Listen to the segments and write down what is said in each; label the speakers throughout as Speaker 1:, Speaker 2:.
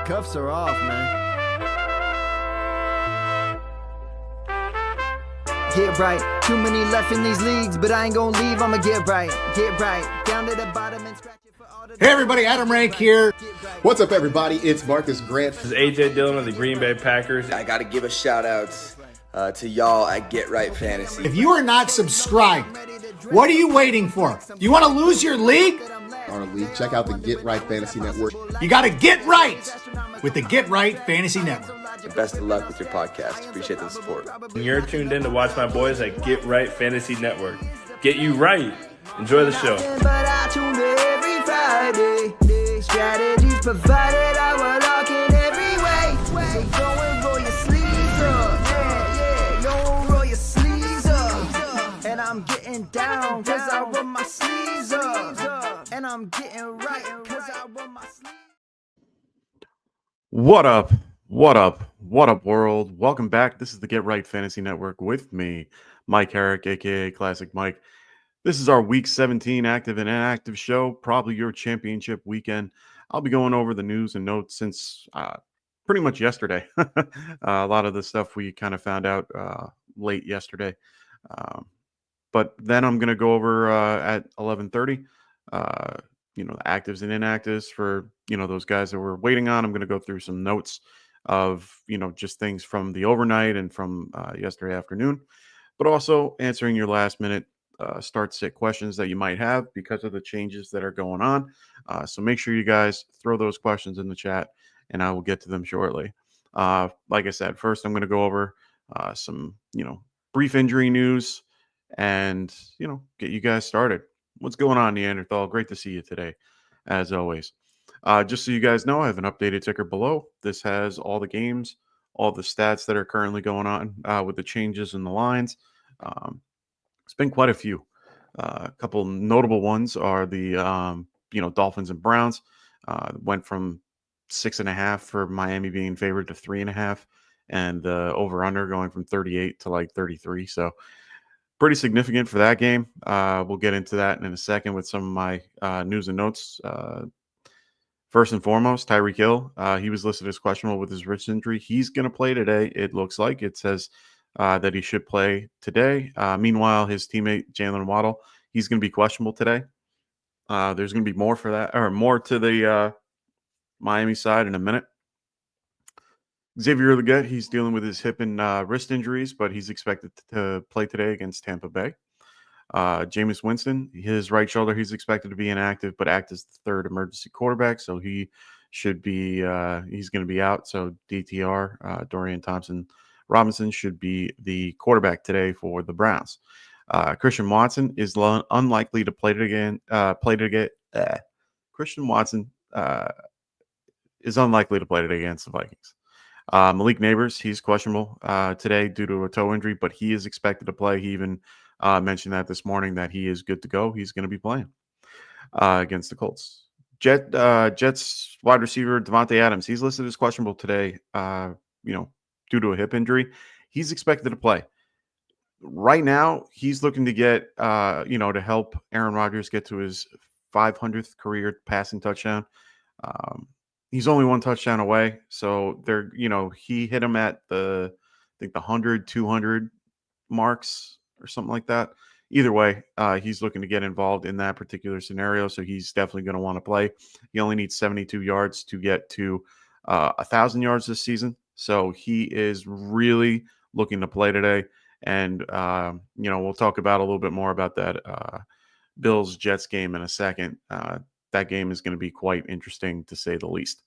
Speaker 1: Cuffs are off, man. Get right. Too many left in these leagues, but I ain't gonna leave. I'ma get right. Get right. Down to the bottom and scratch it for all the.
Speaker 2: Hey everybody, Adam Rank here.
Speaker 3: What's up, everybody? It's Marcus Grant.
Speaker 4: This is AJ Dillon of the Green Bay Packers.
Speaker 5: I got to give a shout out to y'all at Get Right Fantasy.
Speaker 2: If you are not subscribed, what are you waiting for? You want to lose your league?
Speaker 3: Check out the Get Right Fantasy Network.
Speaker 2: You got to get right with the Get Right Fantasy Network.
Speaker 5: Best of luck with your podcast. Appreciate the support.
Speaker 4: And you're tuned in to watch my boys at Get Right Fantasy Network. Get you right. Enjoy the show.
Speaker 1: But I tune in every Friday. Strategies provided, I will lock in every way. So go and roll your sleeves up. Yeah, go roll your sleeves up. And I'm getting down, cause I roll my sleeves up. And I'm getting right, cause I roll my sleeves.
Speaker 6: What up? What up? What up, world? Welcome back. This is the Get Right Fantasy Network with me, Mike Herrick, aka Classic Mike. This is our Week 17 Active and Inactive show, probably your championship weekend. I'll be going over the news and notes since pretty much yesterday. A lot of the stuff we kind of found out late yesterday. But then I'm going to go over at 11:30, the actives and inactives for, those guys that we're waiting on. I'm going to go through some notes of, just things from the overnight and from yesterday afternoon, but also answering your last minute start sit questions that you might have because of the changes that are going on. So make sure you guys throw those questions in the chat and I will get to them shortly. Like I said, first I'm going to go over some, brief injury news and, get you guys started. What's going on, Neanderthal? Great to see you today, as always. Just so you guys know, I have an updated ticker below. This has all the games, all the stats that are currently going on with the changes in the lines. It's been quite a few. A couple notable ones are the, Dolphins and Browns. Went from 6.5 for Miami being favored to 3.5, and the over/under going from 38 to like 33. So pretty significant for that game. We'll get into that in a second with some of my news and notes. First and foremost, Tyreek Hill. He was listed as questionable with his wrist injury. He's going to play today. It looks like it says that he should play today. Meanwhile, his teammate Jalen Waddle, he's going to be questionable today. There's going to be more for that, or more to the Miami side in a minute. Xavier Legette, he's dealing with his hip and wrist injuries, but he's expected to play today against Tampa Bay. Jameis Winston, his right shoulder, he's expected to be inactive, but act as the third emergency quarterback, so he should be he's going to be out. So DTR, Dorian Thompson-Robinson, should be the quarterback today for the Browns. Christian Watson is unlikely to play again. Christian Watson is unlikely to play today against the Vikings. Malik Neighbors, he's questionable today due to a toe injury, but he is expected to play. He even mentioned that this morning that he is good to go. He's going to be playing against the Colts. Jets wide receiver Devontae Adams, he's listed as questionable today, due to a hip injury. He's expected to play. Right now, he's looking to get, to help Aaron Rodgers get to his 500th career passing touchdown. He's only one touchdown away. So he hit him at the 100, 200 marks or something like that. Either way, he's looking to get involved in that particular scenario. So he's definitely going to want to play. He only needs 72 yards to get to 1,000 yards this season. So he is really looking to play today. And, we'll talk about a little bit more about that Bills-Jets game in a second. That game is going to be quite interesting, to say the least.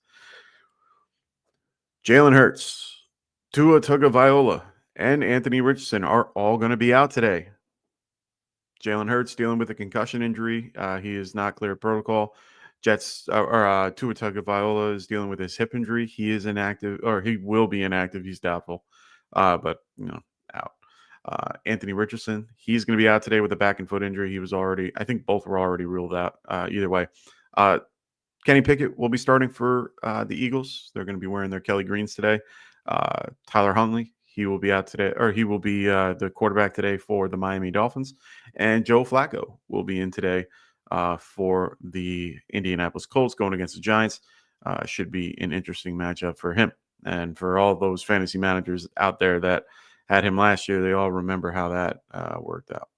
Speaker 6: Jalen Hurts, Tua Tagovailoa, and Anthony Richardson are all going to be out today. Jalen Hurts dealing with a concussion injury. He is not clear of protocol. Tua Tagovailoa is dealing with his hip injury. He is inactive, or he will be inactive. He's doubtful, but out. Anthony Richardson, he's going to be out today with a back and foot injury. I think both were already ruled out. Either way, Kenny Pickett will be starting for the Eagles. They're going to be wearing their Kelly Greens today. Tyler Huntley, he will be out today, or he will be the quarterback today for the Miami Dolphins. And Joe Flacco will be in today for the Indianapolis Colts going against the Giants. should be an interesting matchup for him. And for all those fantasy managers out there that had him last year, they all remember how that worked out.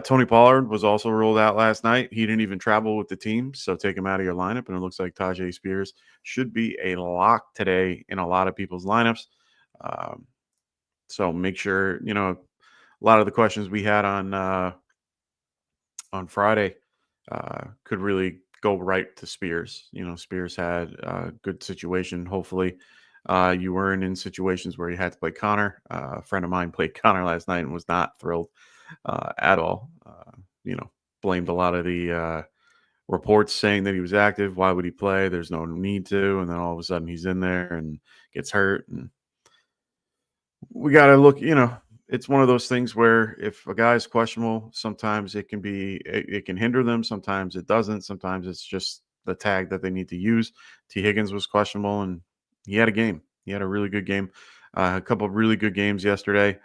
Speaker 6: Tony Pollard was also ruled out last night. He didn't even travel with the team, so take him out of your lineup. And it looks like Tajay Spears should be a lock today in a lot of people's lineups. So make sure, a lot of the questions we had on Friday could really go right to Spears. Spears had a good situation. Hopefully, you weren't in situations where you had to play Connor. A friend of mine played Connor last night and was not thrilled at all. Blamed a lot of the reports saying that he was active. Why would he play? There's no need to. And then all of a sudden he's in there and gets hurt. And we got to look, it's one of those things where if a guy's questionable, sometimes it can hinder them. Sometimes it doesn't. Sometimes it's just the tag that they need to use. T. Higgins was questionable and he had a game. He had a really good game. A couple of really good games yesterday.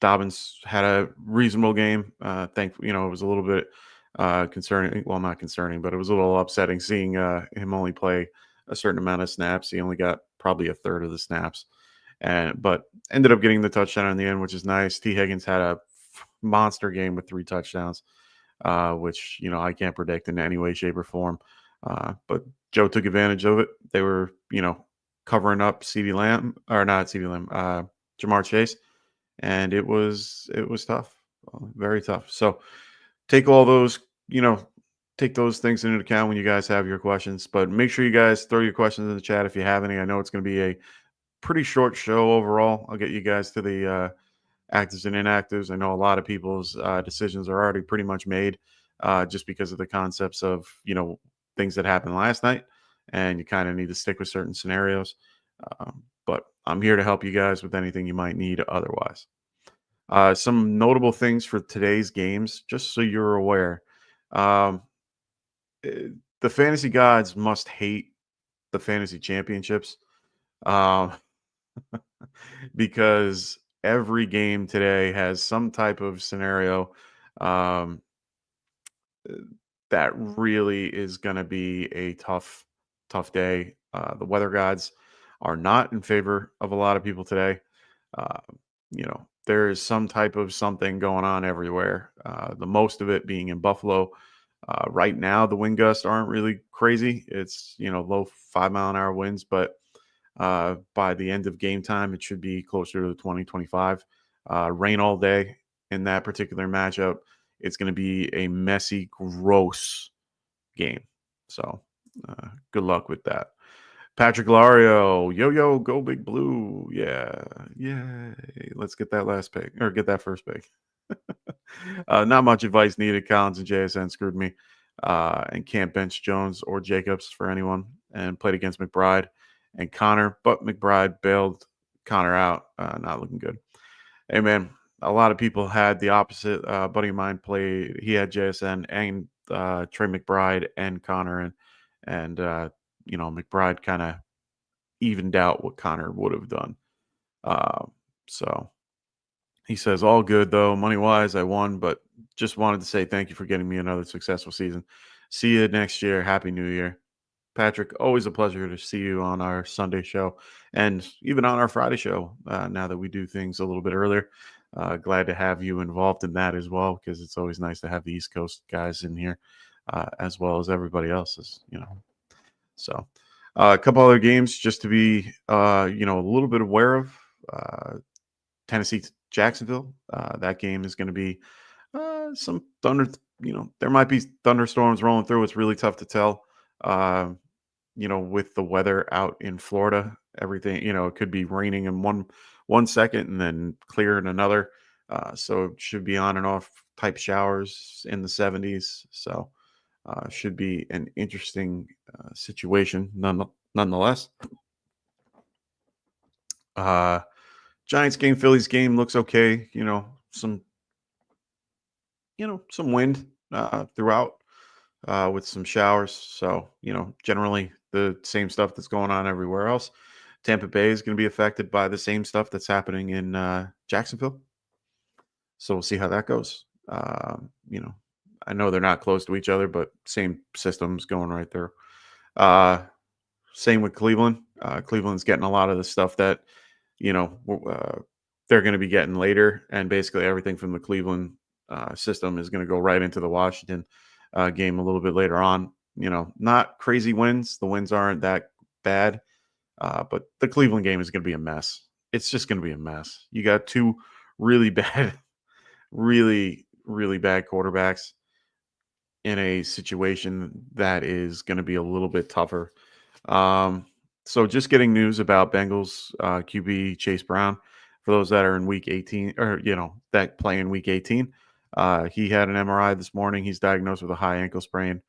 Speaker 6: Dobbins had a reasonable game. Thankfully, it was a little bit concerning. Well, not concerning, but it was a little upsetting seeing him only play a certain amount of snaps. He only got probably a third of the snaps, but ended up getting the touchdown in the end, which is nice. T. Higgins had a monster game with 3 touchdowns, which I can't predict in any way, shape, or form. But Joe took advantage of it. They were, covering up Jamar Chase. And it was tough, very tough. So take all those, take those things into account when you guys have your questions. But make sure you guys throw your questions in the chat if you have any. I know it's going to be a pretty short show overall. I'll get you guys to the actives and inactives. I know a lot of people's decisions are already pretty much made just because of the concepts of, things that happened last night. And you kind of need to stick with certain scenarios. But I'm here to help you guys with anything you might need otherwise. Some notable things for today's games, just so you're aware. The fantasy gods must hate the fantasy championships because every game today has some type of scenario that really is going to be a tough day. The weather gods are not in favor of a lot of people today. There is some type of something going on everywhere. The most of it being in Buffalo. Right now, the wind gusts aren't really crazy. It's, low 5-mile-an-hour winds, but by the end of game time, it should be closer to the 20-25. Rain all day in that particular matchup. It's going to be a messy, gross game. So good luck with that. Patrick Lario, yo, go Big Blue. Yeah. Let's get that last pick or get that first pick. Not much advice needed. Collins and JSN screwed me and can't bench Jones or Jacobs for anyone and played against McBride and Connor, but McBride bailed Connor out. Not looking good. Hey, man, a lot of people had the opposite. Buddy of mine played. He had JSN and Trey McBride and Connor and McBride kind of evened out what Connor would have done. So he says, all good, though. Money-wise, I won, but just wanted to say thank you for getting me another successful season. See you next year. Happy New Year. Patrick, always a pleasure to see you on our Sunday show and even on our Friday show now that we do things a little bit earlier. Glad to have you involved in that as well because it's always nice to have the East Coast guys in here as well as everybody else's, So a couple other games just to be, a little bit aware of. Tennessee, Jacksonville. That game is going to be some thunder. There might be thunderstorms rolling through. It's really tough to tell. With the weather out in Florida, everything. It could be raining in one second and then clear in another. So it should be on and off type showers in the 70s. So should be an interesting situation nonetheless. Giants game, Phillies game looks okay. Some wind throughout with some showers. So, generally the same stuff that's going on everywhere else. Tampa Bay is going to be affected by the same stuff that's happening in Jacksonville. So we'll see how that goes. I know they're not close to each other, but same systems going right there. Same with Cleveland. Cleveland's getting a lot of the stuff that, they're going to be getting later. And basically everything from the Cleveland system is going to go right into the Washington game a little bit later on. Not crazy wins. The wins aren't that bad. But the Cleveland game is going to be a mess. It's just going to be a mess. You got two really bad, really, really bad quarterbacks in a situation that is going to be a little bit tougher. So just getting news about Bengals QB Chase Brown. For those that are in week 18 or, that play in week 18, he had an MRI this morning. He's diagnosed with a high ankle sprain.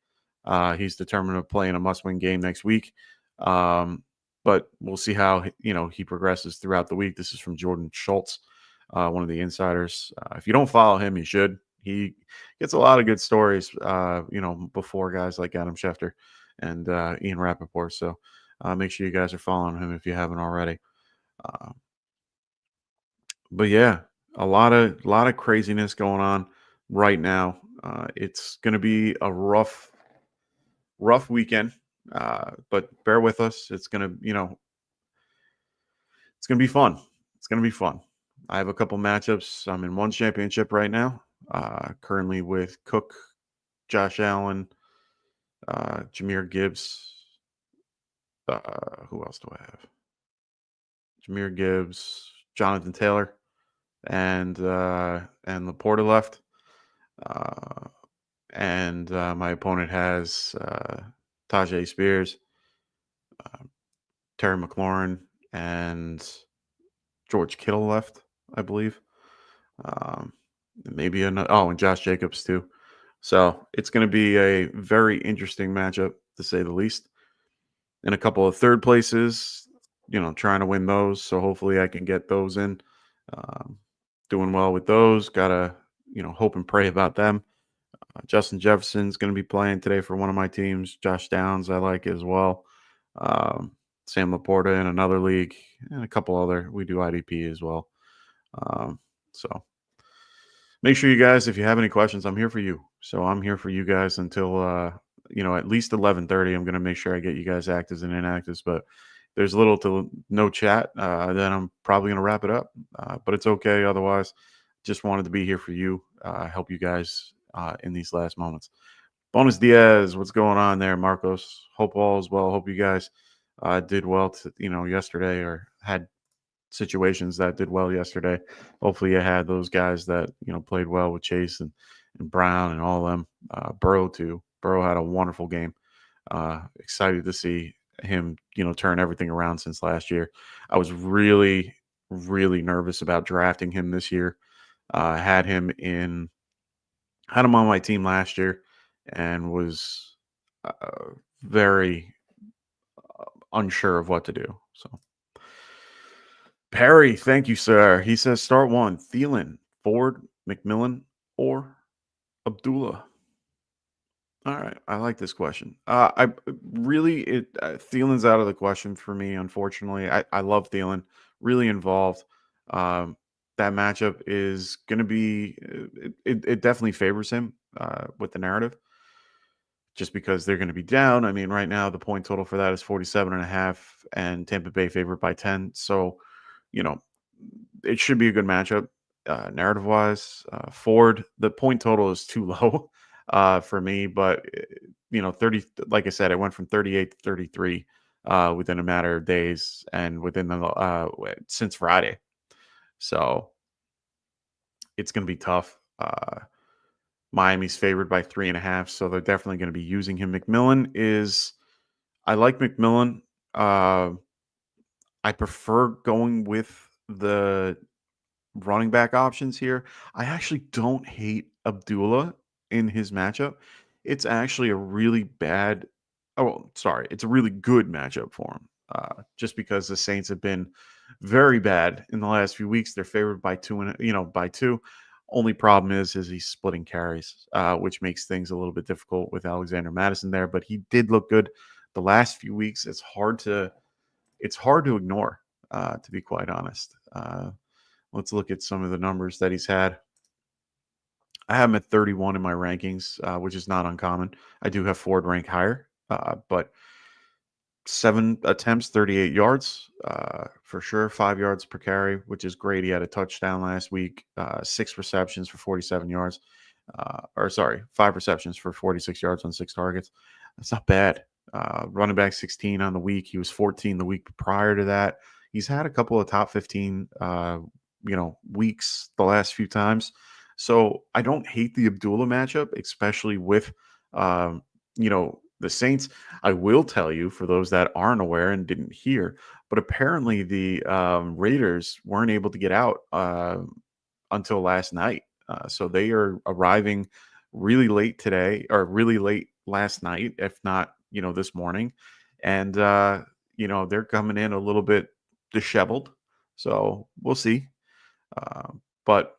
Speaker 6: He's determined to play in a must-win game next week. But we'll see how, he progresses throughout the week. This is from Jordan Schultz, one of the insiders. If you don't follow him, you should. He gets a lot of good stories, before guys like Adam Schefter and Ian Rappaport. So make sure you guys are following him if you haven't already. But yeah, a lot of craziness going on right now. It's going to be a rough weekend, but bear with us. It's going to, it's going to be fun. It's going to be fun. I have a couple matchups. I'm in one championship right now, currently with Cook, Josh Allen, Jahmyr Gibbs. Who else do I have? Jahmyr Gibbs, Jonathan Taylor, and Laporta left. And my opponent has Tajay Spears, Terry McLaurin, and George Kittle left, I believe. Maybe another. Oh, and Josh Jacobs too. So it's going to be a very interesting matchup, to say the least. In a couple of third places, trying to win those. So hopefully I can get those in. Doing well with those. Gotta, hope and pray about them. Justin Jefferson's going to be playing today for one of my teams. Josh Downs, I like as well. Sam Laporta in another league, and a couple other. We do IDP as well. So make sure you guys, if you have any questions, I'm here for you. So I'm here for you guys until at least 11:30. I'm going to make sure I get you guys actives and inactives. But there's little to no chat. Then I'm probably going to wrap it up. But it's okay. Otherwise, just wanted to be here for you. Help you guys in these last moments. Bonus Diaz, what's going on there, Marcos? Hope all is well. Hope you guys did well yesterday, or had situations that did well yesterday. Hopefully you had those guys that played well with Chase and Brown and all of them. Burrow too. Burrow had a wonderful game. Excited to see him turn everything around since last year. I was really, really nervous about drafting him this year. Had him on my team last year and was very unsure of what to do. So Perry, thank you, sir. He says start one: Thielen, Ford, McMillan, or Abdullah. All right, I like this question. Thielen's out of the question for me, unfortunately. I love Thielen, really involved. That matchup is going to be it definitely favors him with the narrative, just because they're going to be down. I mean, right now the point total for that is 47.5, and Tampa Bay favored by 10. So, it should be a good matchup. Narrative wise, Ford, the point total is too low for me, but 30, like I said, it went from 38 to 33 within a matter of days, and within since Friday. So it's going to be tough. Miami's favored by 3.5, so they're definitely going to be using him. I like McMillan. I prefer going with the running back options here. I actually don't hate Abdullah in his matchup. It's actually a really it's a really good matchup for him. Just because the Saints have been very bad in the last few weeks. They're favored by by two. Only problem is he's splitting carries, which makes things a little bit difficult with Alexander Madison there. But he did look good the last few weeks. It's hard to ignore, to be quite honest. Let's look at some of the numbers that he's had. I have him at 31 in my rankings, which is not uncommon. I do have Ford rank higher, but 7 attempts, 38 yards, for sure. 5 yards per carry, which is great. He had a touchdown last week. 6 receptions for 47 yards. 5 receptions for 46 yards on 6 targets. That's not bad. Running back 16 on the week. He was 14 the week prior to that. He's had a couple of top 15, weeks the last few times. So I don't hate the Abdullah matchup, especially with, the Saints. I will tell you, for those that aren't aware and didn't hear, but apparently the Raiders weren't able to get out until last night. So they are arriving really late today, or really late last night, if not, this morning. And, they're coming in a little bit disheveled. So we'll see. But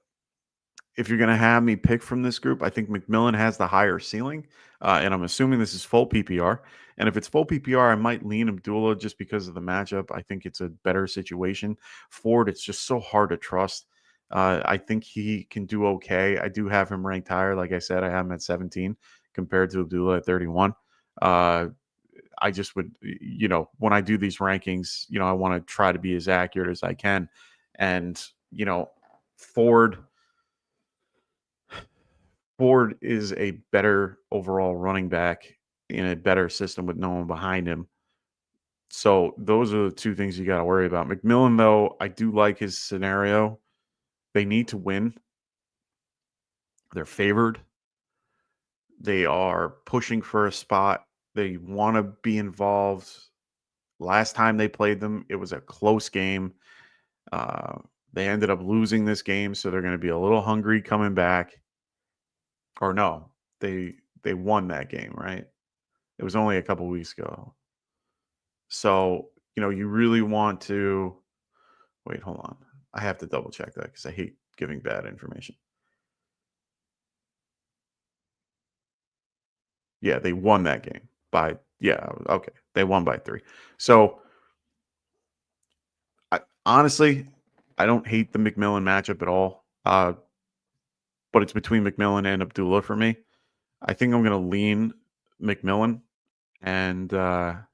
Speaker 6: if you're going to have me pick from this group, I think McMillan has the higher ceiling. And I'm assuming this is full PPR. And if it's full PPR, I might lean Abdullah just because of the matchup. I think it's a better situation. Ford, it's just so hard to trust. I think he can do okay. I do have him ranked higher. Like I said, I have him at 17 compared to Abdullah at 31. I just would, when I do these rankings, I want to try to be as accurate as I can. And, Ford is a better overall running back in a better system with no one behind him. So those are the two things you got to worry about. McMillan, though, I do like his scenario. They need to win. They're favored. They are pushing for a spot. They want to be involved. Last time they played them, it was a close game. They ended up losing this game, so they're going to be a little hungry coming back. Or no, they won that game, right? It was only a couple weeks ago. So, you really want to wait, hold on. I have to double check that because I hate giving bad information. Yeah, they won that game okay. They won by 3. So, honestly, I don't hate the McMillan matchup at all. But it's between McMillan and Abdullah for me. I think I'm going to lean McMillan. And, I'm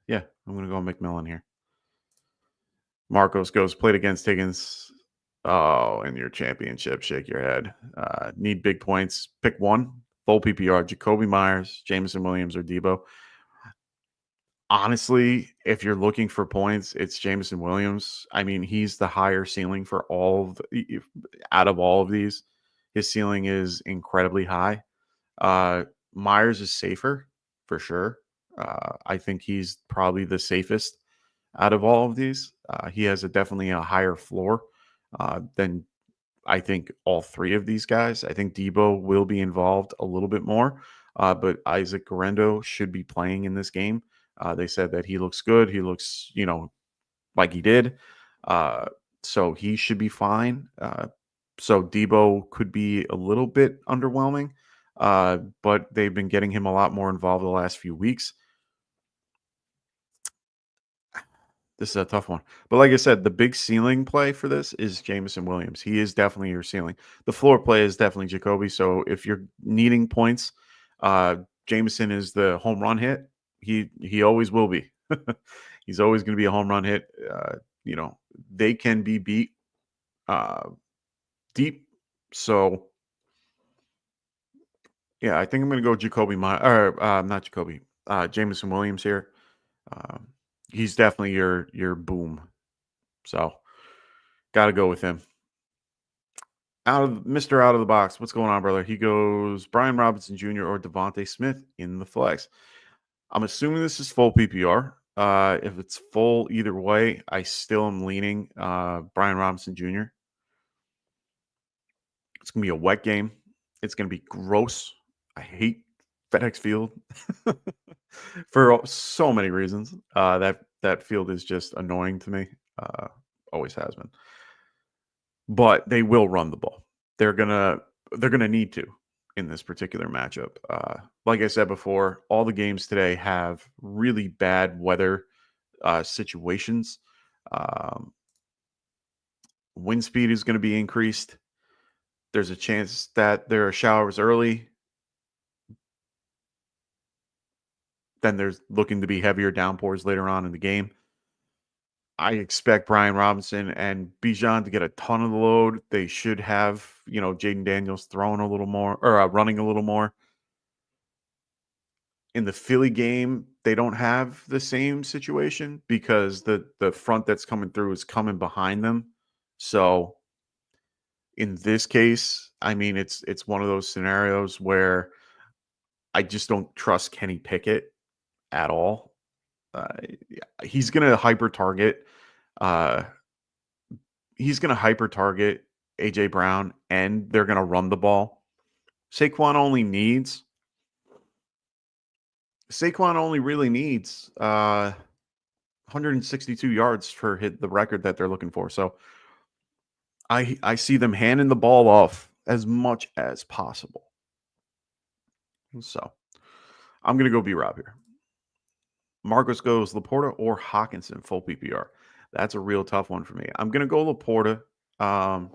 Speaker 6: going to go McMillan here. Marcos goes, played against Higgins. Oh, in your championship, shake your head. Need big points. Pick one. Full PPR. Jacoby Myers, Jameson Williams, or Debo. Honestly, if you're looking for points, it's Jameson Williams. I mean, he's the higher ceiling for out of all of these. His ceiling is incredibly high. Myers is safer for sure. I think he's probably the safest out of all of these. He has definitely a higher floor than I think all 3 of these guys. I think Debo will be involved a little bit more, but Isaac Guerrero should be playing in this game. They said that he looks good. He looks, like he did. So he should be fine. So Debo could be a little bit underwhelming, but they've been getting him a lot more involved the last few weeks. This is a tough one. But like I said, the big ceiling play for this is Jameson Williams. He is definitely your ceiling. The floor play is definitely Jacoby. So if you're needing points, Jameson is the home run hit. He always will be. He's always going to be a home run hit. They can be beat deep. So yeah, I think I'm going to go Jameson Williams here. He's definitely your boom. So got to go with him. Mr. Out of the Box. What's going on, brother? He goes Brian Robinson Jr. or Devontae Smith in the flex. I'm assuming this is full PPR. If it's full either way, I still am leaning Brian Robinson Jr. It's going to be a wet game. It's going to be gross. I hate FedEx Field for so many reasons. That field is just annoying to me. Always has been. But they will run the ball. They're gonna need to in this particular matchup. Like I said before, all the games today have really bad weather situations. Wind speed is going to be increased. There's a chance that there are showers early. then there's looking to be heavier downpours later on in the game. I expect Brian Robinson and Bijan to get a ton of the load. They should have, Jaden Daniels throwing a little more or running a little more. In the Philly game, they don't have the same situation because the front that's coming through is coming behind them. So in this case, I mean, it's one of those scenarios where I just don't trust Kenny Pickett at all. He's going to hyper target. He's going to hyper target AJ Brown, and they're going to run the ball. Saquon only really needs 162 yards for hit the record that they're looking for. So I see them handing the ball off as much as possible. So I'm going to go B-Rob here. Marcos goes Laporta or Hawkinson full PPR. That's a real tough one for me. I'm going to go Laporta. I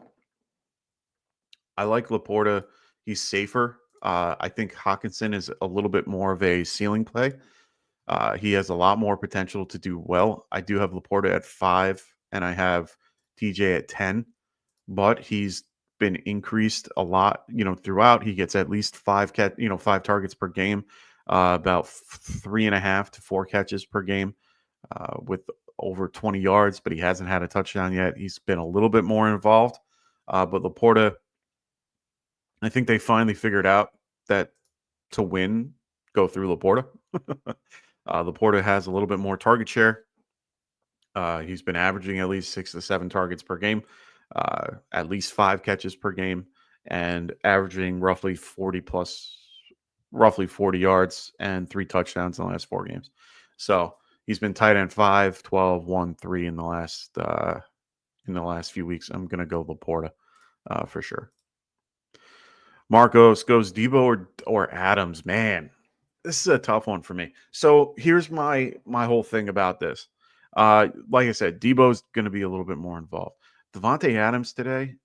Speaker 6: like Laporta. He's safer. I think Hawkinson is a little bit more of a ceiling play. He has a lot more potential to do well. I do have Laporta at 5, and I have TJ at 10, but he's been increased a lot, throughout. He gets at least 5 targets per game, about 3.5 to 4 catches per game, with over 20 yards, but he hasn't had a touchdown yet. He's been a little bit more involved, but Laporta, I think they finally figured out that to win, go through Laporta. Laporta has a little bit more target share. He's been averaging at least 6 to 7 targets per game, at least 5 catches per game, and averaging roughly 40 yards and 3 touchdowns in the last 4 games. So he's been tight end 5, 12, 1, 3 in the last few weeks. I'm going to go Laporta for sure. Marcos goes Debo or Adams. Man, this is a tough one for me. So here's my whole thing about this. Like I said, Debo's going to be a little bit more involved. Devontae Adams today,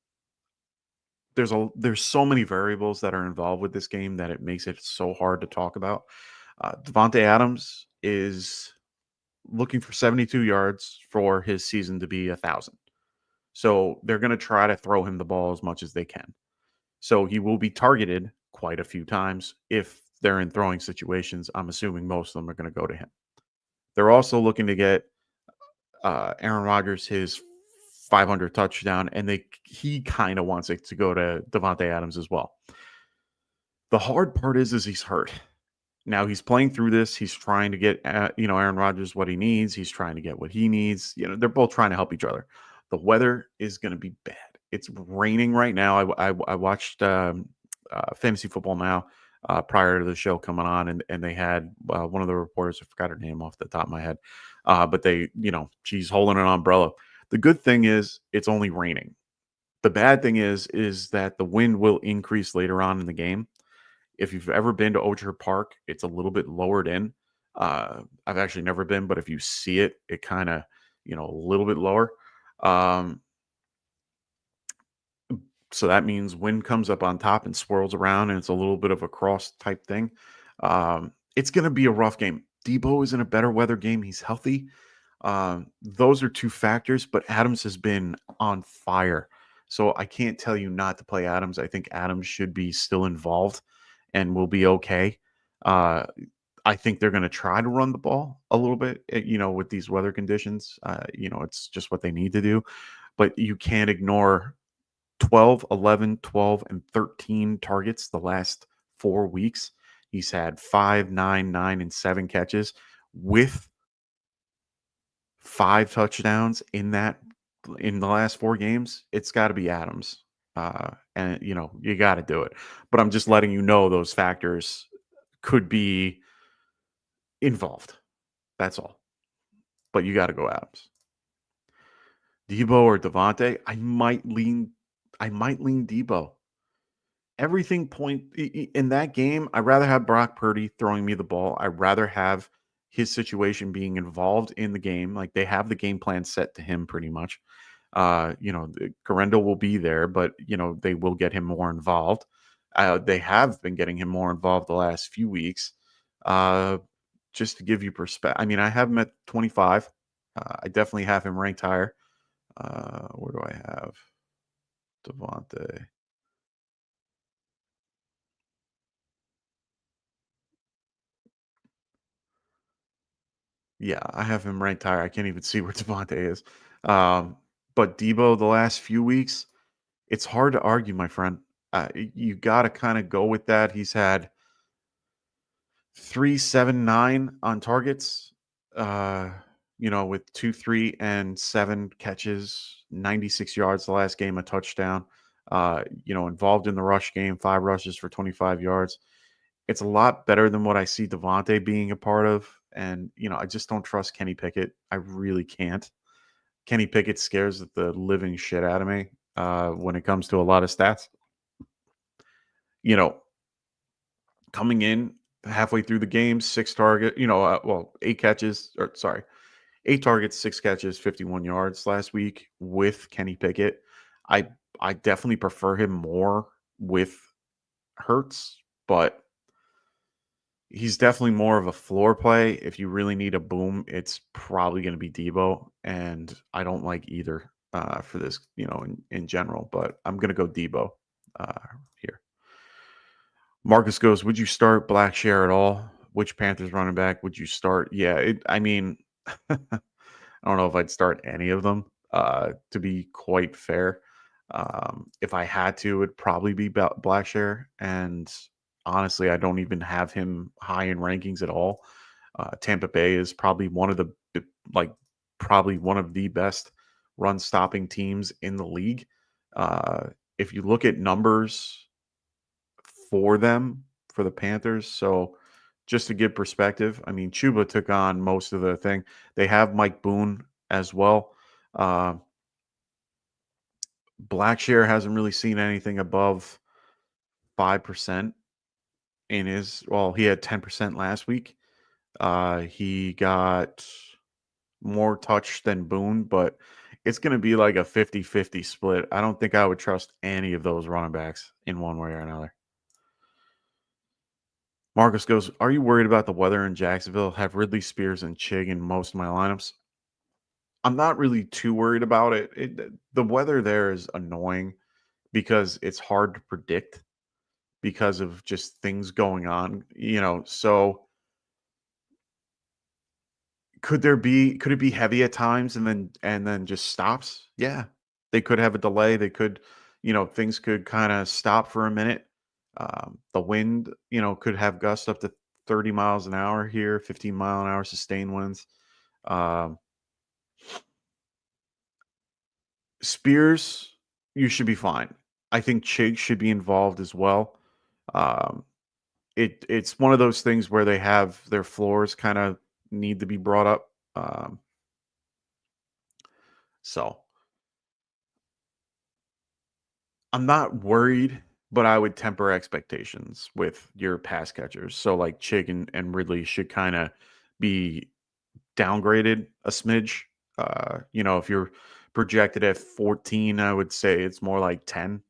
Speaker 6: there's so many variables that are involved with this game that it makes it so hard to talk about. Devontae Adams is looking for 72 yards for his season to be 1,000. So they're going to try to throw him the ball as much as they can. So he will be targeted quite a few times if they're in throwing situations. I'm assuming most of them are going to go to him. They're also looking to get Aaron Rodgers his 500 touchdown, and he kind of wants it to go to Devontae Adams as well. The hard part is he's hurt. Now he's playing through this. He's trying to get Aaron Rodgers what he needs. He's trying to get what he needs. They're both trying to help each other. The weather is going to be bad. It's raining right now. I watched Fantasy Football Now prior to the show coming on, and they had one of the reporters, I forgot her name off the top of my head, but she's holding an umbrella. The good thing is it's only raining. The bad thing is that the wind will increase later on in the game. If you've ever been to Orchard Park, it's a little bit lowered in. I've actually never been, but if you see it, it kind of, a little bit lower. So that means wind comes up on top and swirls around, and it's a little bit of a cross type thing. It's going to be a rough game. Debo is in a better weather game. He's healthy. Those are 2 factors, but Adams has been on fire. So I can't tell you not to play Adams. I think Adams should be still involved and will be okay. I think they're going to try to run the ball a little bit, with these weather conditions. It's just what they need to do. But you can't ignore 12, 11, 12, and 13 targets the last 4 weeks. He's had 5, 9, 9, and 7 catches with 5 touchdowns in the last 4 games. It's got to be Adams. And you got to do it. But I'm just letting you know those factors could be involved. That's all. But you got to go Adams. Debo or Devontae? I might lean Debo. Everything in that game, I'd rather have Brock Purdy throwing me the ball. I'd rather have his situation being involved in the game. Like, they have the game plan set to him pretty much. Correndo will be there, but they will get him more involved. They have been getting him more involved the last few weeks. just to give you perspective, I mean, I have him at 25. I definitely have him ranked higher. Where do I have Devontae? Yeah, I have him ranked higher. I can't even see where Devontae is. But Debo, the last few weeks, it's hard to argue, my friend. You got to kind of go with that. He's had 379 on targets, uh, with 2, 3, and 7 catches, 96 yards the last game, a touchdown. Involved in the rush game, 5 rushes for 25 yards. It's a lot better than what I see Devontae being a part of. And, I just don't trust Kenny Pickett. I really can't. Kenny Pickett scares the living shit out of me when it comes to a lot of stats. Coming in halfway through the game, 8 catches, 8 targets, 6 catches, 51 yards last week with Kenny Pickett. I definitely prefer him more with Hurts, but he's definitely more of a floor play. If you really need a boom, it's probably going to be Debo, and I don't like either for this, in general. But I'm going to go Debo here. Marcus goes, would you start Blackshear at all? Which Panthers running back would you start? Yeah, I mean, I don't know if I'd start any of them, to be quite fair. If I had to, it'd probably be Blackshear. And honestly, I don't even have him high in rankings at all. Tampa Bay is probably probably one of the best run stopping teams in the league. If you look at numbers for the Panthers. So just to give perspective, I mean, Chuba took on most of the thing. They have Mike Boone as well. Blackshear hasn't really seen anything above 5% in his, he had 10% last week. He got more touch than Boone, but it's going to be like a 50-50 split. I don't think I would trust any of those running backs in one way or another. Marcus goes, are you worried about the weather in Jacksonville? Have Ridley, Spears, and Chig in most of my lineups. I'm not really too worried about it. The weather there is annoying because it's hard to predict because of just things going on, so could it be heavy at times and then just stops? Yeah. They could have a delay. They could, things could kind of stop for a minute. The wind, could have gusts up to 30 miles an hour here, 15-mile-an-hour sustained winds. Spears, you should be fine. I think Chig should be involved as well. It's one of those things where they have their floors kind of need to be brought up. So I'm not worried, but I would temper expectations with your pass catchers. So like Chig and Ridley should kind of be downgraded a smidge. If you're projected at 14, I would say it's more like 10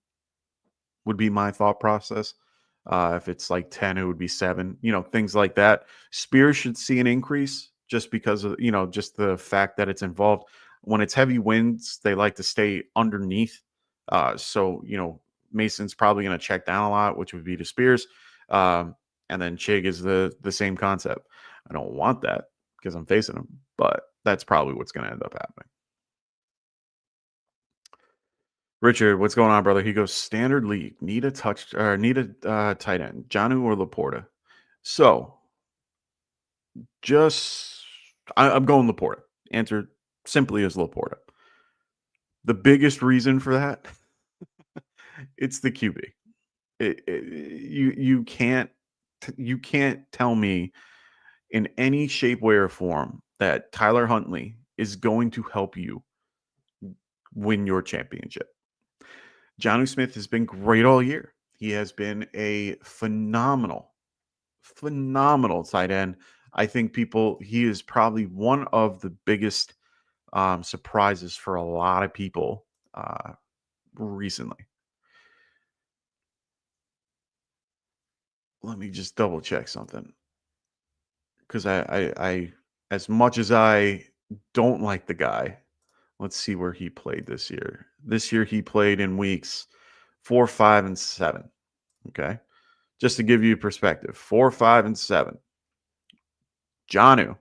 Speaker 6: would be my thought process. If it's like 10, it would be 7, things like that. Spears should see an increase just because of, just the fact that it's involved. When it's heavy winds, they like to stay underneath. So, Mason's probably going to check down a lot, which would be to Spears. And then Chig is the same concept. I don't want that because I'm facing him, but that's probably what's going to end up happening. Richard, what's going on, brother? He goes, standard league, need a tight end, Jonnu or Laporta. So, I'm going Laporta. Answer simply as Laporta. The biggest reason for that, it's the QB. You can't tell me in any shape, way, or form that Tyler Huntley is going to help you win your championship. Jonnu Smith has been great all year. He has been a phenomenal tight end. I think he is probably one of the biggest surprises for a lot of people recently. Let me just double check something. because I as much as I don't like the guy, let's see where he played this year. This year he played in weeks 4, 5, and 7. Okay. Just to give you perspective, 4, 5, and 7. Jonnu,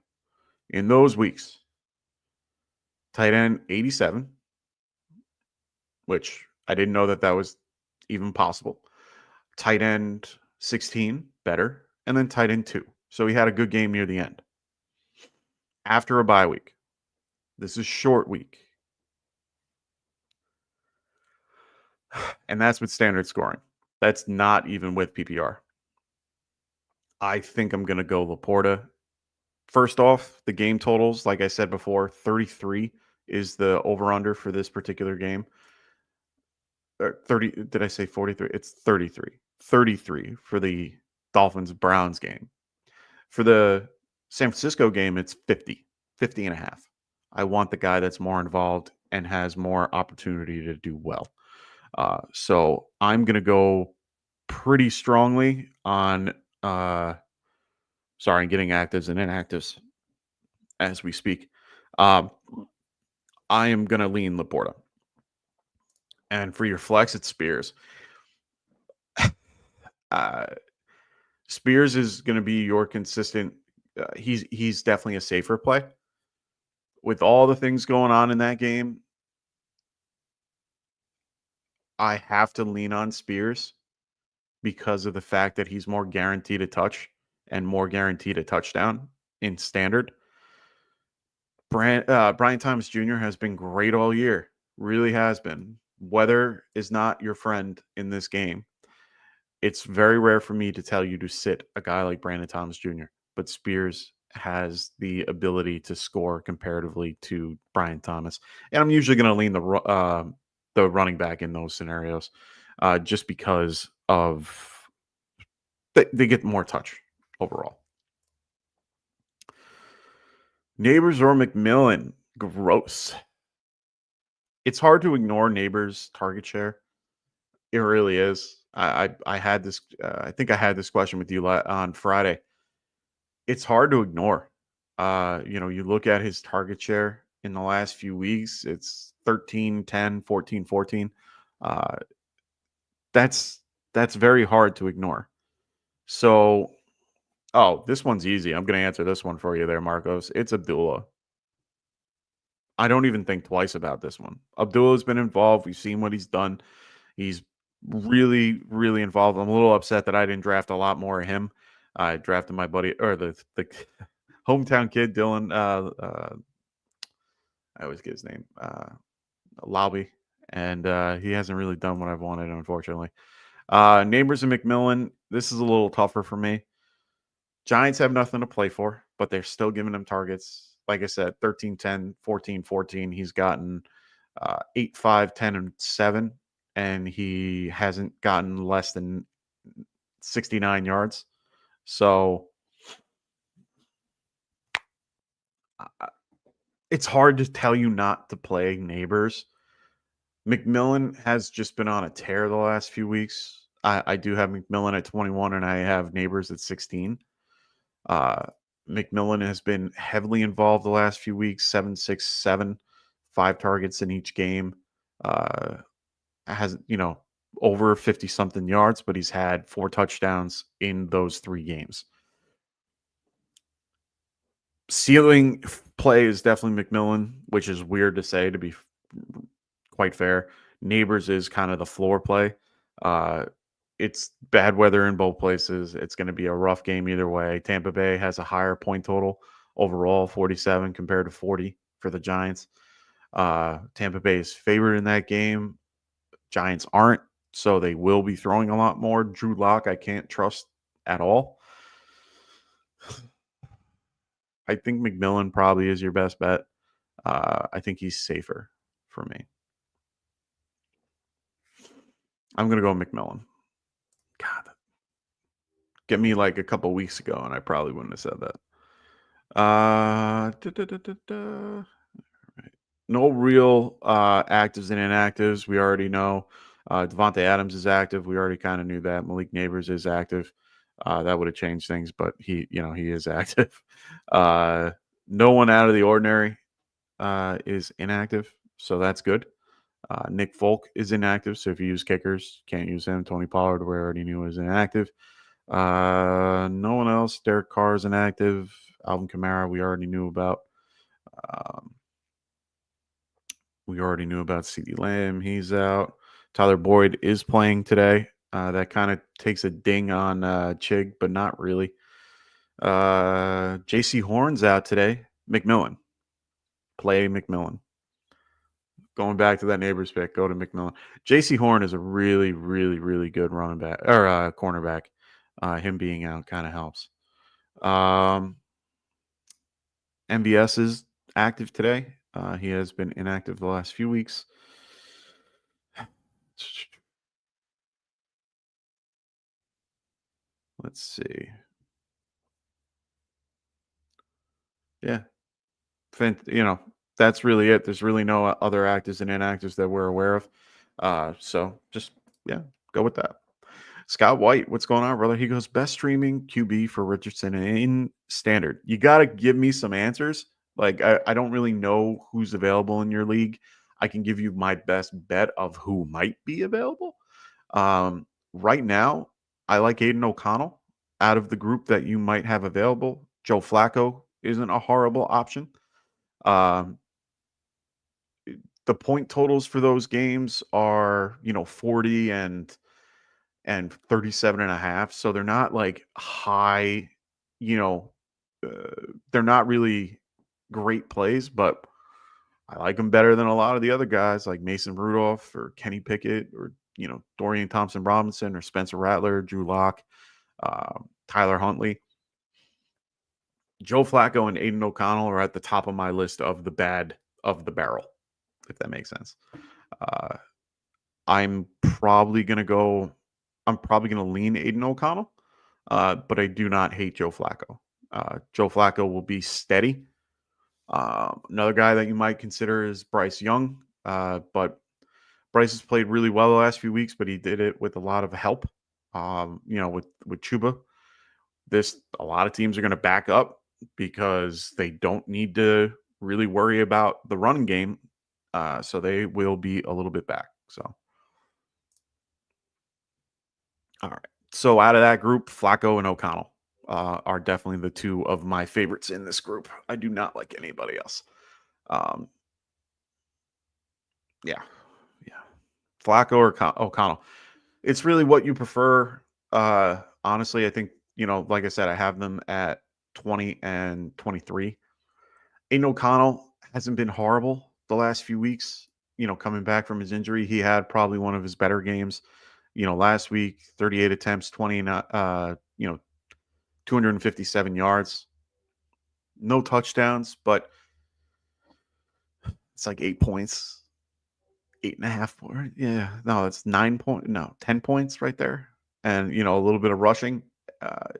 Speaker 6: in those weeks, tight end 87, which I didn't know that was even possible. Tight end 16, better. And then tight end 2. So he had a good game near the end. After a bye week, this is short week. And that's with standard scoring. That's not even with PPR. I think I'm going to go Laporta. First off, the game totals, like I said before, 33 is the over-under for this particular game. 30, did I say 43? It's 33. 33 for the Dolphins-Browns game. For the San Francisco game, it's 50 and a half. I want the guy that's more involved and has more opportunity to do well. So I'm going to go pretty strongly on, getting actives and inactives as we speak. I am going to lean Laporta. And for your flex, it's Spears. Spears is going to be your consistent. He's definitely a safer play. With all the things going on in that game, I have to lean on Spears because of the fact that he's more guaranteed a touch and more guaranteed a touchdown in standard. Brian Thomas Jr. has been great all year. Really has been. Weather is not your friend in this game. It's very rare for me to tell you to sit a guy like Brandon Thomas Jr., but Spears has the ability to score comparatively to Brian Thomas. And I'm usually going to lean the running back in those scenarios just because of they get more touch overall. Neighbors or McMillan? Gross. It's hard to ignore Neighbors' target share. It really is. I had this. I think I had this question with you on Friday. It's hard to ignore. You look at his target share in the last few weeks. It's 13, 10, 14, 14. That's very hard to ignore. So, this one's easy. I'm going to answer this one for you there, Marcos. It's Abdullah. I don't even think twice about this one. Abdullah's been involved. We've seen what he's done. He's really, really involved. I'm a little upset that I didn't draft a lot more of him. I drafted my buddy, or the hometown kid, Dylan. I always get his name, Lobby, and he hasn't really done what I've wanted, unfortunately. Neighbors and McMillan, this is a little tougher for me. Giants have nothing to play for, but they're still giving him targets. Like I said, 13, 10, 14, 14. He's gotten 8, 5, 10, and 7, and he hasn't gotten less than 69 yards. So it's hard to tell you not to play Neighbors. McMillan has just been on a tear the last few weeks. I do have McMillan at 21, and I have Neighbors at 16. McMillan has been heavily involved the last few weeks, 7, 6, 7, 5 targets in each game. Has, over 50-something yards, but he's had 4 touchdowns in those 3 games. Ceiling play is definitely McMillan, which is weird to say, to be quite fair. Neighbors is kind of the floor play. It's bad weather in both places. It's going to be a rough game either way. Tampa Bay has a higher point total overall, 47 compared to 40 for the Giants. Tampa Bay is favored in that game. Giants aren't, so they will be throwing a lot more. Drew Lock, I can't trust at all. I think McMillan probably is your best bet. I think he's safer for me. I'm going to go McMillan. God, get me like a couple weeks ago, and I probably wouldn't have said that. No real actives and inactives. We already know. Devontae Adams is active. We already kind of knew that. Malik Neighbors is active. That would have changed things, but he is active. No one out of the ordinary is inactive, so that's good. Nick Folk is inactive, so if you use kickers, can't use him. Tony Pollard, we already knew was inactive. No one else. Derek Carr is inactive. Alvin Kamara, we already knew about. We already knew about CeeDee Lamb. He's out. Tyler Boyd is playing today. That kind of takes a ding on Chig, but not really. JC Horn's out today. McMillan. Play McMillan. Going back to that neighbor's pick, go to McMillan. JC Horn is a really, really, really good running back or cornerback. Him being out kind of helps. MVS is active today. He has been inactive the last few weeks. Let's see. Yeah. That's really it. There's really no other actives and inactives that we're aware of. So just, go with that. Scott White, what's going on, brother? He goes, best streaming QB for Richardson in standard. You got to give me some answers. Like, I don't really know who's available in your league. I can give you my best bet of who might be available. Right now, I like Aiden O'Connell out of the group that you might have available. Joe Flacco isn't a horrible option. The point totals for those games are, 40 and 37.5. So they're not like high, they're not really great plays, but I like them better than a lot of the other guys like Mason Rudolph or Kenny Pickett or, Dorian Thompson-Robinson or Spencer Rattler, Drew Lock, Tyler Huntley. Joe Flacco and Aiden O'Connell are at the top of my list of the bad of the barrel, if that makes sense. I'm probably going to lean Aiden O'Connell, but I do not hate Joe Flacco. Joe Flacco will be steady. Another guy that you might consider is Bryce Young, but Bryce has played really well the last few weeks, but he did it with a lot of help. With Chuba. A lot of teams are going to back up because they don't need to really worry about the running game. So they will be a little bit back. So, all right. So out of that group, Flacco and O'Connell are definitely the two of my favorites in this group. I do not like anybody else. Yeah. Flacco or O'Connell. It's really what you prefer. Honestly, I think, like I said, I have them at 20 and 23. Aiden O'Connell hasn't been horrible the last few weeks. Coming back from his injury, he had probably one of his better games. Last week, 38 attempts, 257 yards. No touchdowns, but it's like 8 points. 8.5 points. Yeah, no, it's 10 points right there. And, a little bit of rushing.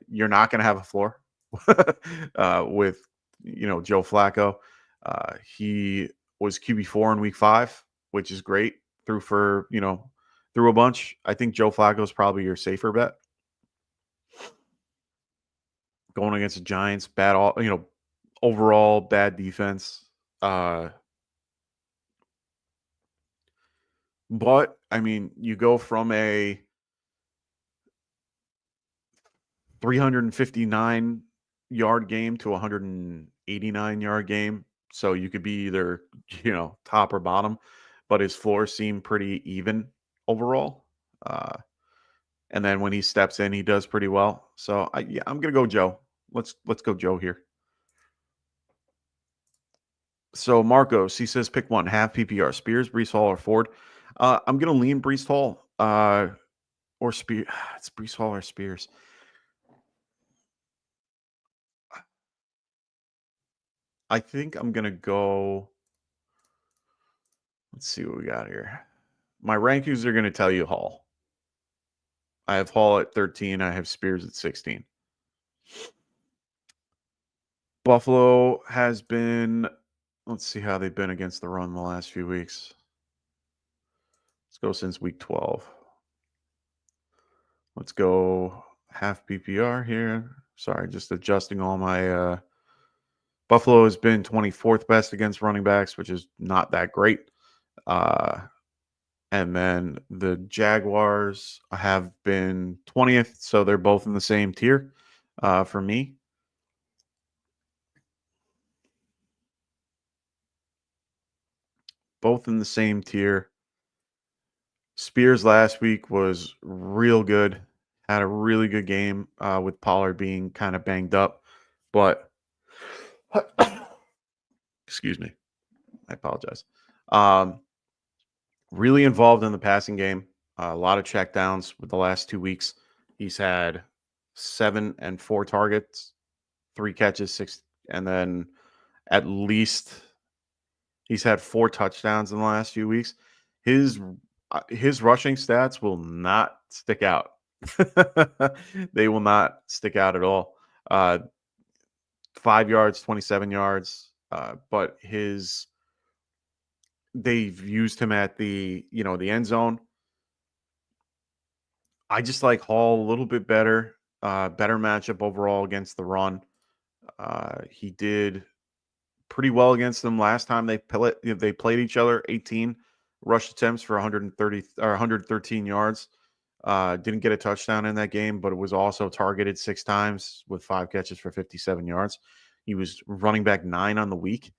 Speaker 6: You're not going to have a floor with, Joe Flacco. He was QB4 in week 5, which is great. Threw a bunch. I think Joe Flacco is probably your safer bet. Going against the Giants, overall bad defense. But I mean, you go from a 359 yard game to a 189 yard game. So you could be either, top or bottom, but his floor seemed pretty even overall. And then when he steps in, he does pretty well. So I'm going to go Joe. Let's go Joe here. So Marcos, he says pick one, half PPR, Spears, Breece Hall, or Ford. I'm going to lean Breece Hall or Spears. It's Breece Hall or Spears. I think I'm going to go. Let's see what we got here. My rankings are going to tell you Hall. I have Hall at 13. I have Spears at 16. Buffalo has been, let's see how they've been against the run the last few weeks. Let's go since week 12. Let's go half PPR here. Sorry, just adjusting all my Buffalo has been 24th best against running backs, which is not that great. And then the Jaguars have been 20th, so they're both in the same tier for me. Both in the same tier. Spears last week was real good. Had a really good game with Pollard being kind of banged up. But, excuse me, I apologize. Really involved in the passing game. A lot of checkdowns with the last 2 weeks. He's had 7 and 4 targets, 3 catches, 6, and then at least he's had 4 touchdowns in the last few weeks. His rushing stats will not stick out. They will not stick out at all. 5 yards, 27 yards, but they've used him at the end zone. I just like Hall a little bit better. Better matchup overall against the run. He did pretty well against them last time they played each other. 18 rush attempts for 130 or 113 yards. Didn't get a touchdown in that game, but it was also targeted 6 times with 5 catches for 57 yards. He was running back 9 on the week.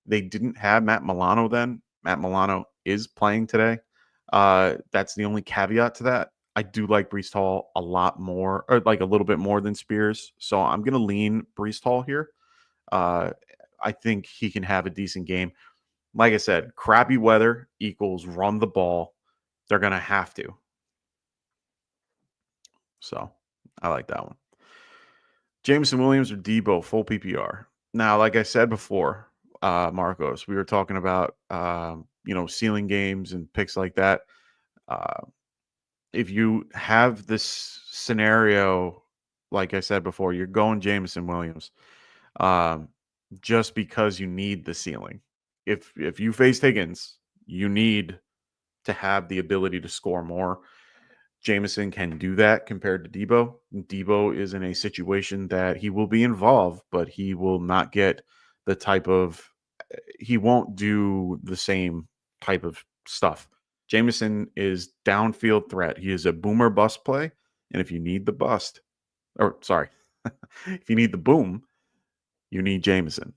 Speaker 6: They didn't have Matt Milano then. Matt Milano is playing today. That's the only caveat to that. I do like Breece Hall a lot more, or like a little bit more than Spears. So I'm going to lean Breece Hall here. I think he can have a decent game. Like I said, crappy weather equals run the ball. They're going to have to. So I like that one. Jameson Williams or Debo, full PPR. Now, like I said before, Marcos, we were talking about, ceiling games and picks like that. If you have this scenario, like I said before, you're going Jameson Williams just because you need the ceiling. If you face Higgins, you need to have the ability to score more. Jameson can do that compared to Debo. Debo is in a situation that he will be involved, but he will not get the type of he won't do the same type of stuff. Jameson is downfield threat. He is a boomer bust play. And if you need the bust, if you need the boom, you need Jameson.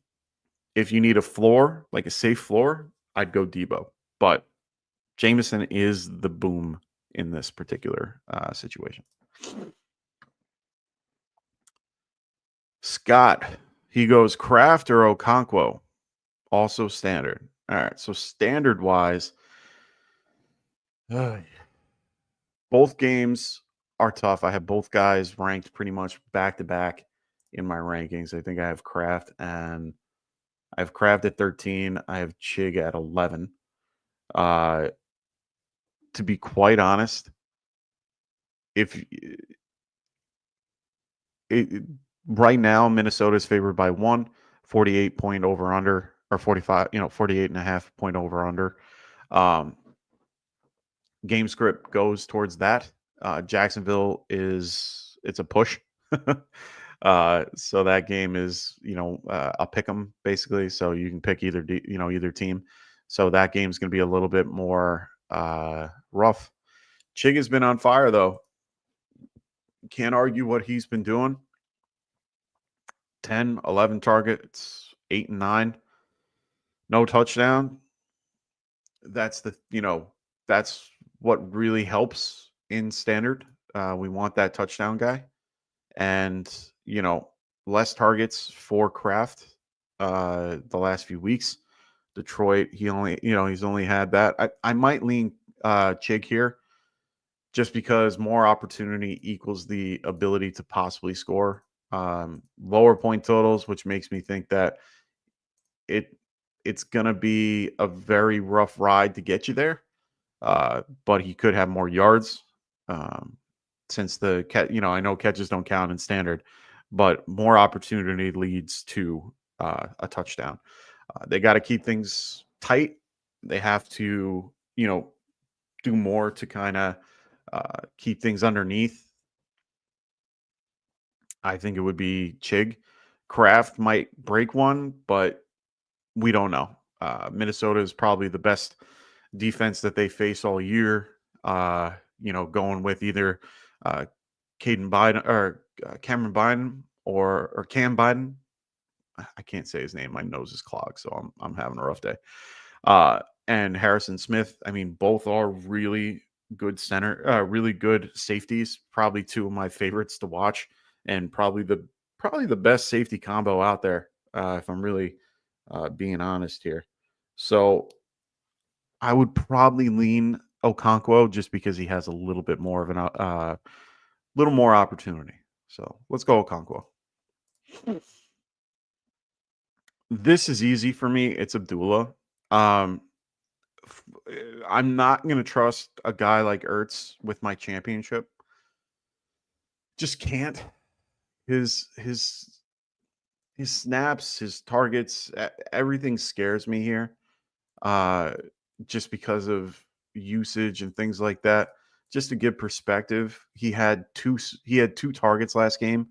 Speaker 6: If you need a floor, like a safe floor, I'd go Debo. But Jameson is the boom in this particular situation. Scott, he goes Kraft or Okonkwo. Also standard. All right. So standard wise, both games are tough. I have both guys ranked pretty much back to back in my rankings. I think I have Kraft and I have Kraft at 13. I have Chig at 11. To be quite honest, right now Minnesota is favored by 48 point over under, or 45, 48 and a half point over under. Game script goes towards that. Jacksonville it's a push. So that game is, a pick 'em basically. So you can pick either team. So that game's going to be a little bit more rough. Chig has been on fire though. Can't argue what he's been doing. 10, 11 targets, 8 and 9. No touchdown. That's what really helps in standard. We want that touchdown guy. And, less targets for Kraft the last few weeks. Detroit, he's only had that. I might lean Chig here just because more opportunity equals the ability to possibly score. Lower point totals, which makes me think that it's going to be a very rough ride to get you there. But he could have more yards since I know catches don't count in standard, but more opportunity leads to a touchdown. They got to keep things tight. They have to, do more to kind of keep things underneath I think it would be Chig. Kraft might break one, but we don't know. Minnesota is probably the best defense that they face all year. Going with either uh, Caden Biden or Cameron Biden or Cam Biden. I can't say his name. My nose is clogged, so I'm having a rough day. And Harrison Smith. I mean, both are really good really good safeties. Probably two of my favorites to watch, and probably the best safety combo out there. If I'm really being honest here, so I would probably lean Okonkwo just because he has a little bit more of an little more opportunity. So let's go Okonkwo. This is easy for me. It's Abdullah. Um, I'm not going to trust a guy like Ertz with my championship. Just can't. His snaps, his targets, everything scares me here. Uh, just because of usage and things like that. Just to give perspective, he had two targets last game,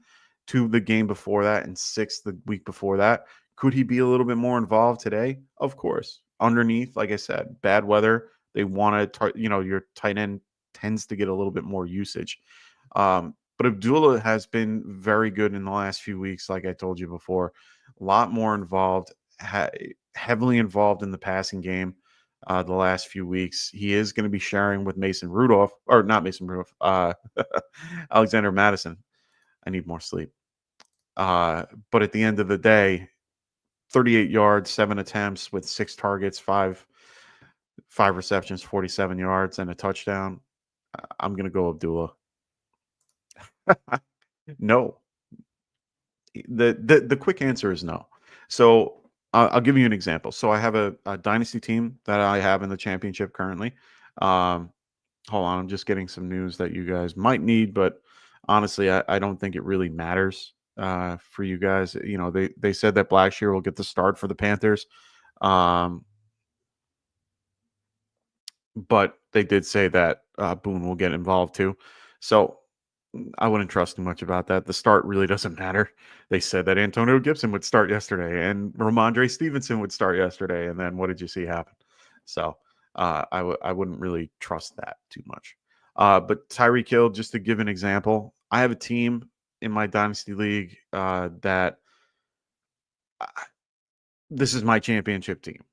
Speaker 6: 2 the game before that, and 6 the week before that. Could he be a little bit more involved today? Of course. Underneath, like I said, bad weather. They want to, your tight end tends to get a little bit more usage. But Abdullah has been very good in the last few weeks, like I told you before. A lot more involved, heavily involved in the passing game the last few weeks. He is going to be sharing with Mason Rudolph, or not Mason Rudolph, Alexander Madison. I need more sleep. But at the end of the day, 38 yards, 7 attempts with 6 targets, 5 receptions, 47 yards, and a touchdown. I'm going to go Abdullah. No. The quick answer is no. So I'll give you an example. So I have a dynasty team that I have in the championship currently. Hold on, I'm just getting some news that you guys might need, but honestly, I don't think it really matters for you guys. They said that Blackshear will get the start for the Panthers. But they did say that Boone will get involved too. So I wouldn't trust too much about that. The start really doesn't matter. They said that Antonio Gibson would start yesterday and Ramondre Stevenson would start yesterday. And then what did you see happen? So I wouldn't really trust that too much. But Tyreek Hill, just to give an example, I have a team in my Dynasty League that this is my championship team.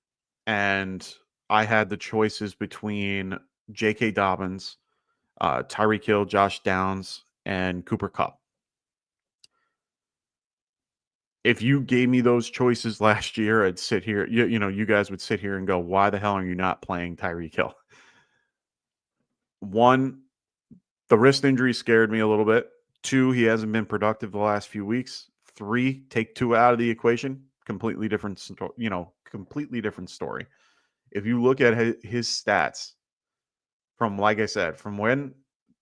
Speaker 6: And I had the choices between J.K. Dobbins, Tyreek Hill, Josh Downs, and Cooper Kupp. If you gave me those choices last year, I'd sit here, you guys would sit here and go, why the hell are you not playing Tyreek Hill? One, the wrist injury scared me a little bit. 2, he hasn't been productive the last few weeks. 3, take 2 out of the equation. Completely different story. If you look at his stats from, like I said, from when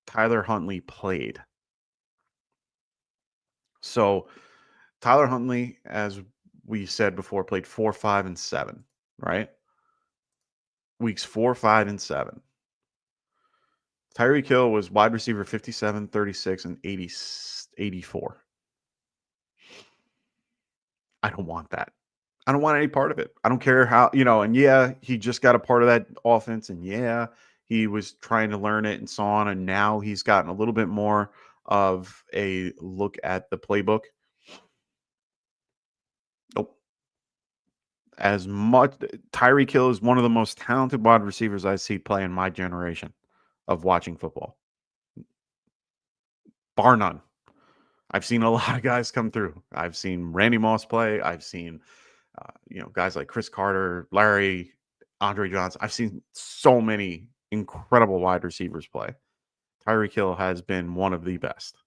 Speaker 6: Tyler Huntley played. So Tyler Huntley, as we said before, played 4, 5, and 7, right? Weeks 4, 5, and 7. Tyreek Hill was wide receiver 57, 36, and 84. I don't want that. I don't want any part of it. I don't care how, and yeah, he just got a part of that offense, and yeah, he was trying to learn it and so on, and now he's gotten a little bit more of a look at the playbook. Nope. As much, Tyreek Hill is one of the most talented wide receivers I see play in my generation of watching football. Bar none. I've seen a lot of guys come through. I've seen Randy Moss play. I've seen, guys like Chris Carter, Larry, Andre Johnson. I've seen so many incredible wide receivers play. Tyreek Hill has been one of the best,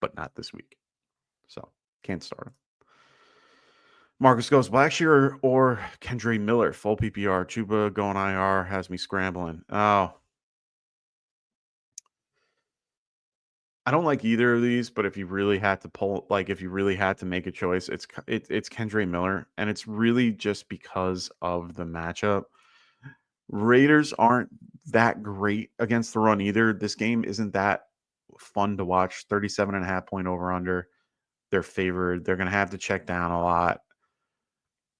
Speaker 6: but not this week. So can't start him. Marcus goes Blackshear or Kendre Miller, full PPR. Chuba going IR has me scrambling. Oh, I don't like either of these, but if you really had to make a choice, it's Kendre Miller, and it's really just because of the matchup. Raiders aren't that great against the run either. This game isn't that fun to watch. 37.5 point over under. They're favored. They're going to have to check down a lot.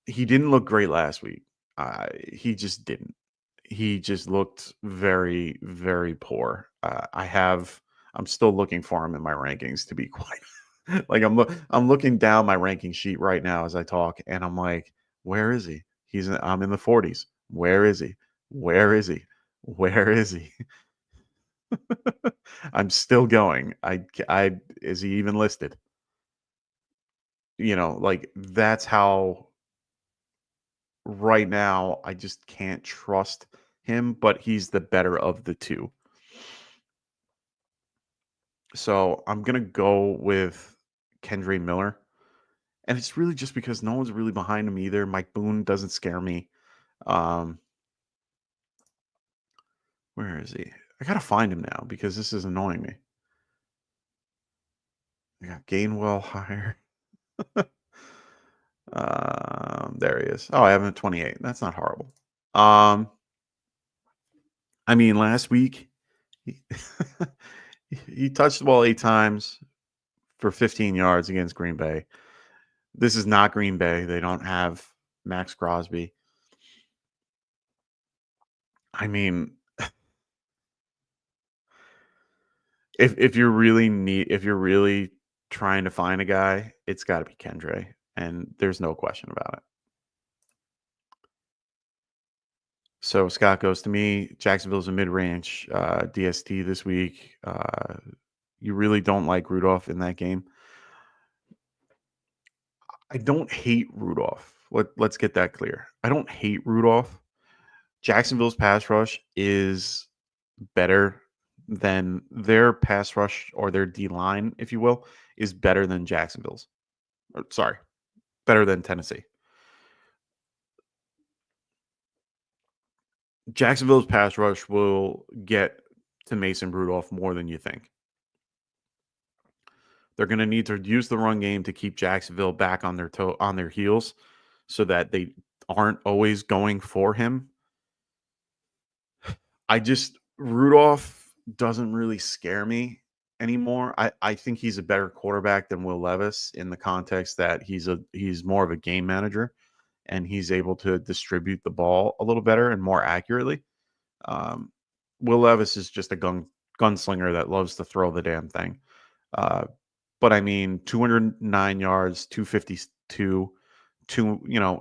Speaker 6: He didn't look great last week. He just didn't. He just looked very, very poor. I'm still looking for him in my rankings, to be quite like I'm looking down my ranking sheet right now as I talk, and I'm like, where is he? I'm in the 40s. Where is he? Where is he? Where is he? I'm still going. I is he even listed? Like that's how right now I just can't trust him, but he's the better of the two. So I'm gonna go with Kendre Miller. And it's really just because no one's really behind him either. Mike Boone doesn't scare me. Um, where is he? I gotta find him now because this is annoying me. I got Gainwell higher. There he is. Oh, I have him at 28. That's not horrible. I mean, last week he, he touched the ball 8 times for 15 yards against Green Bay. This is not Green Bay. They don't have Max Crosby. I mean, if you're really trying to find a guy, it's got to be Kendre, and there's no question about it. So Scott goes to me. Jacksonville's a mid-range DST this week. You really don't like Rudolph in that game. I don't hate Rudolph. Let's get that clear. I don't hate Rudolph. Jacksonville's pass rush is better than their pass rush, or their D line, if you will, is better than Jacksonville's. Sorry, better than Tennessee. Jacksonville's pass rush will get to Mason Rudolph more than you think. They're going to need to use the run game to keep Jacksonville back on their heels, so that they aren't always going for him. Rudolph doesn't really scare me anymore. I think he's a better quarterback than Will Levis, in the context that he's more of a game manager, and he's able to distribute the ball a little better and more accurately. Will Levis is just a gunslinger that loves to throw the damn thing. But I mean, 209 yards, 252,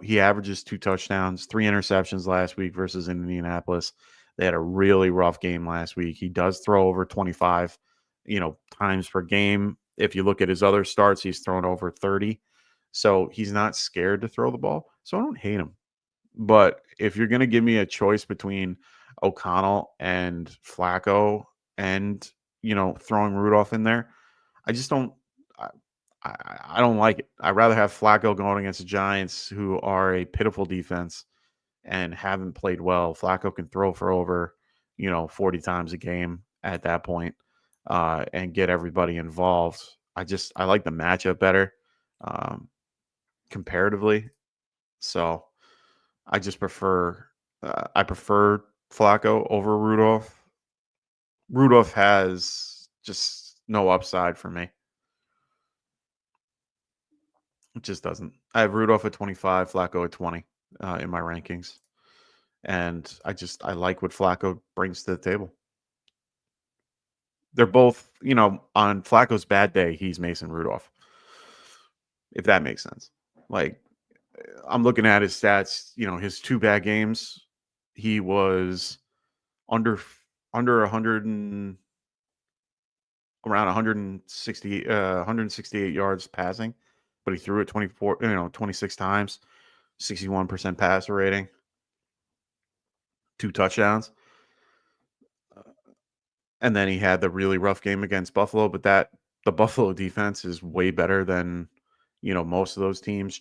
Speaker 6: he averages 2 touchdowns, 3 interceptions last week versus Indianapolis. They had a really rough game last week. He does throw over 25, times per game. If you look at his other starts, he's thrown over 30. So he's not scared to throw the ball. So I don't hate him. But if you're going to give me a choice between O'Connell and Flacco and, throwing Rudolph in there, I just don't. I don't like it. I'd rather have Flacco going against the Giants, who are a pitiful defense and haven't played well. Flacco can throw for over, 40 times a game at that point, and get everybody involved. I like the matchup better, comparatively. So I just prefer Flacco over Rudolph. Rudolph has just no upside for me. It just doesn't. I have Rudolph at 25, Flacco at 20 in my rankings. And I like what Flacco brings to the table. They're both, on Flacco's bad day, he's Mason Rudolph. If that makes sense. Like, I'm looking at his stats, his 2 bad games, he was under 100 and around 168 yards passing, but he threw it 26 times, 61% passer rating, 2 touchdowns. And then he had the really rough game against Buffalo, but the Buffalo defense is way better than, most of those teams.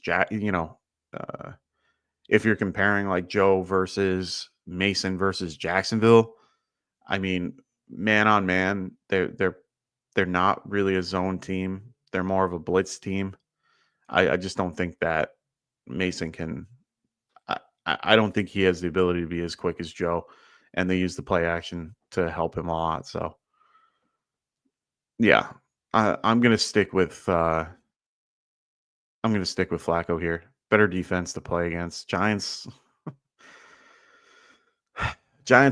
Speaker 6: If you're comparing like Joe versus Mason versus Jacksonville, I mean, man on man, they're not really a zone team. They're more of a blitz team. I just don't think that Mason can. I don't think he has the ability to be as quick as Joe, and they use the play action to help him a lot. So Yeah, I'm gonna stick with Flacco here. Better defense to play against. Giants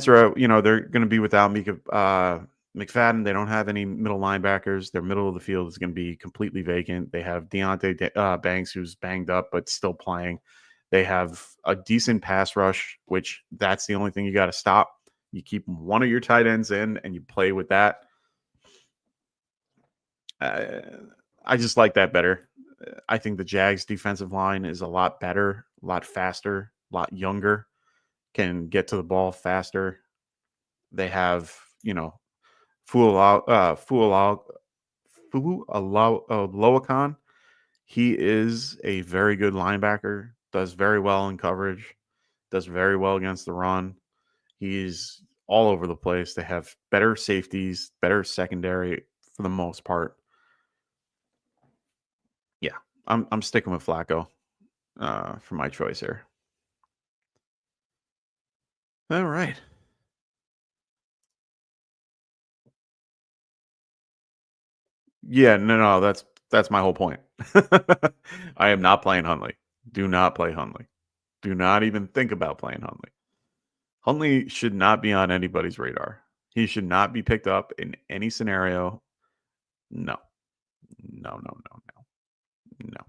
Speaker 6: are, they're going to be without McFadden. They don't have any middle linebackers. Their middle of the field is going to be completely vacant. They have Deontay Banks, who's banged up but still playing. They have a decent pass rush, which that's the only thing you got to stop. You keep one of your tight ends in and you play with that. I just like that better. I think the Jags defensive line is a lot better, a lot faster, a lot younger, can get to the ball faster. They have, Loacon. He is a very good linebacker, does very well in coverage, does very well against the run. He's all over the place. They have better safeties, better secondary for the most part. Yeah, I'm sticking with Flacco for my choice here. All right. Yeah, no, that's my whole point. I am not playing Huntley. Do not play Huntley. Do not even think about playing Huntley. Huntley should not be on anybody's radar. He should not be picked up in any scenario. No. No, no, no, no. No.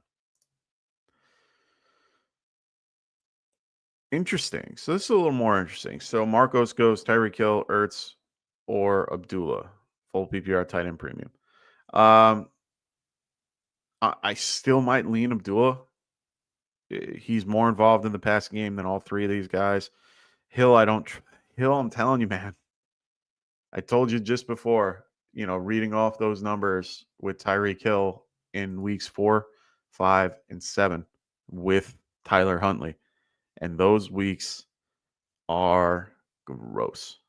Speaker 6: Interesting. So this is a little more interesting. So Marcos goes Tyreek Hill, Ertz, or Abdullah. Full PPR tight end premium. I still might lean Abdullah. He's more involved in the passing game than all three of these guys. Hill, Hill, I'm telling you, man. I told you just before, reading off those numbers with Tyreek Hill in weeks 4, 5, and 7 with Tyler Huntley. And those weeks are gross.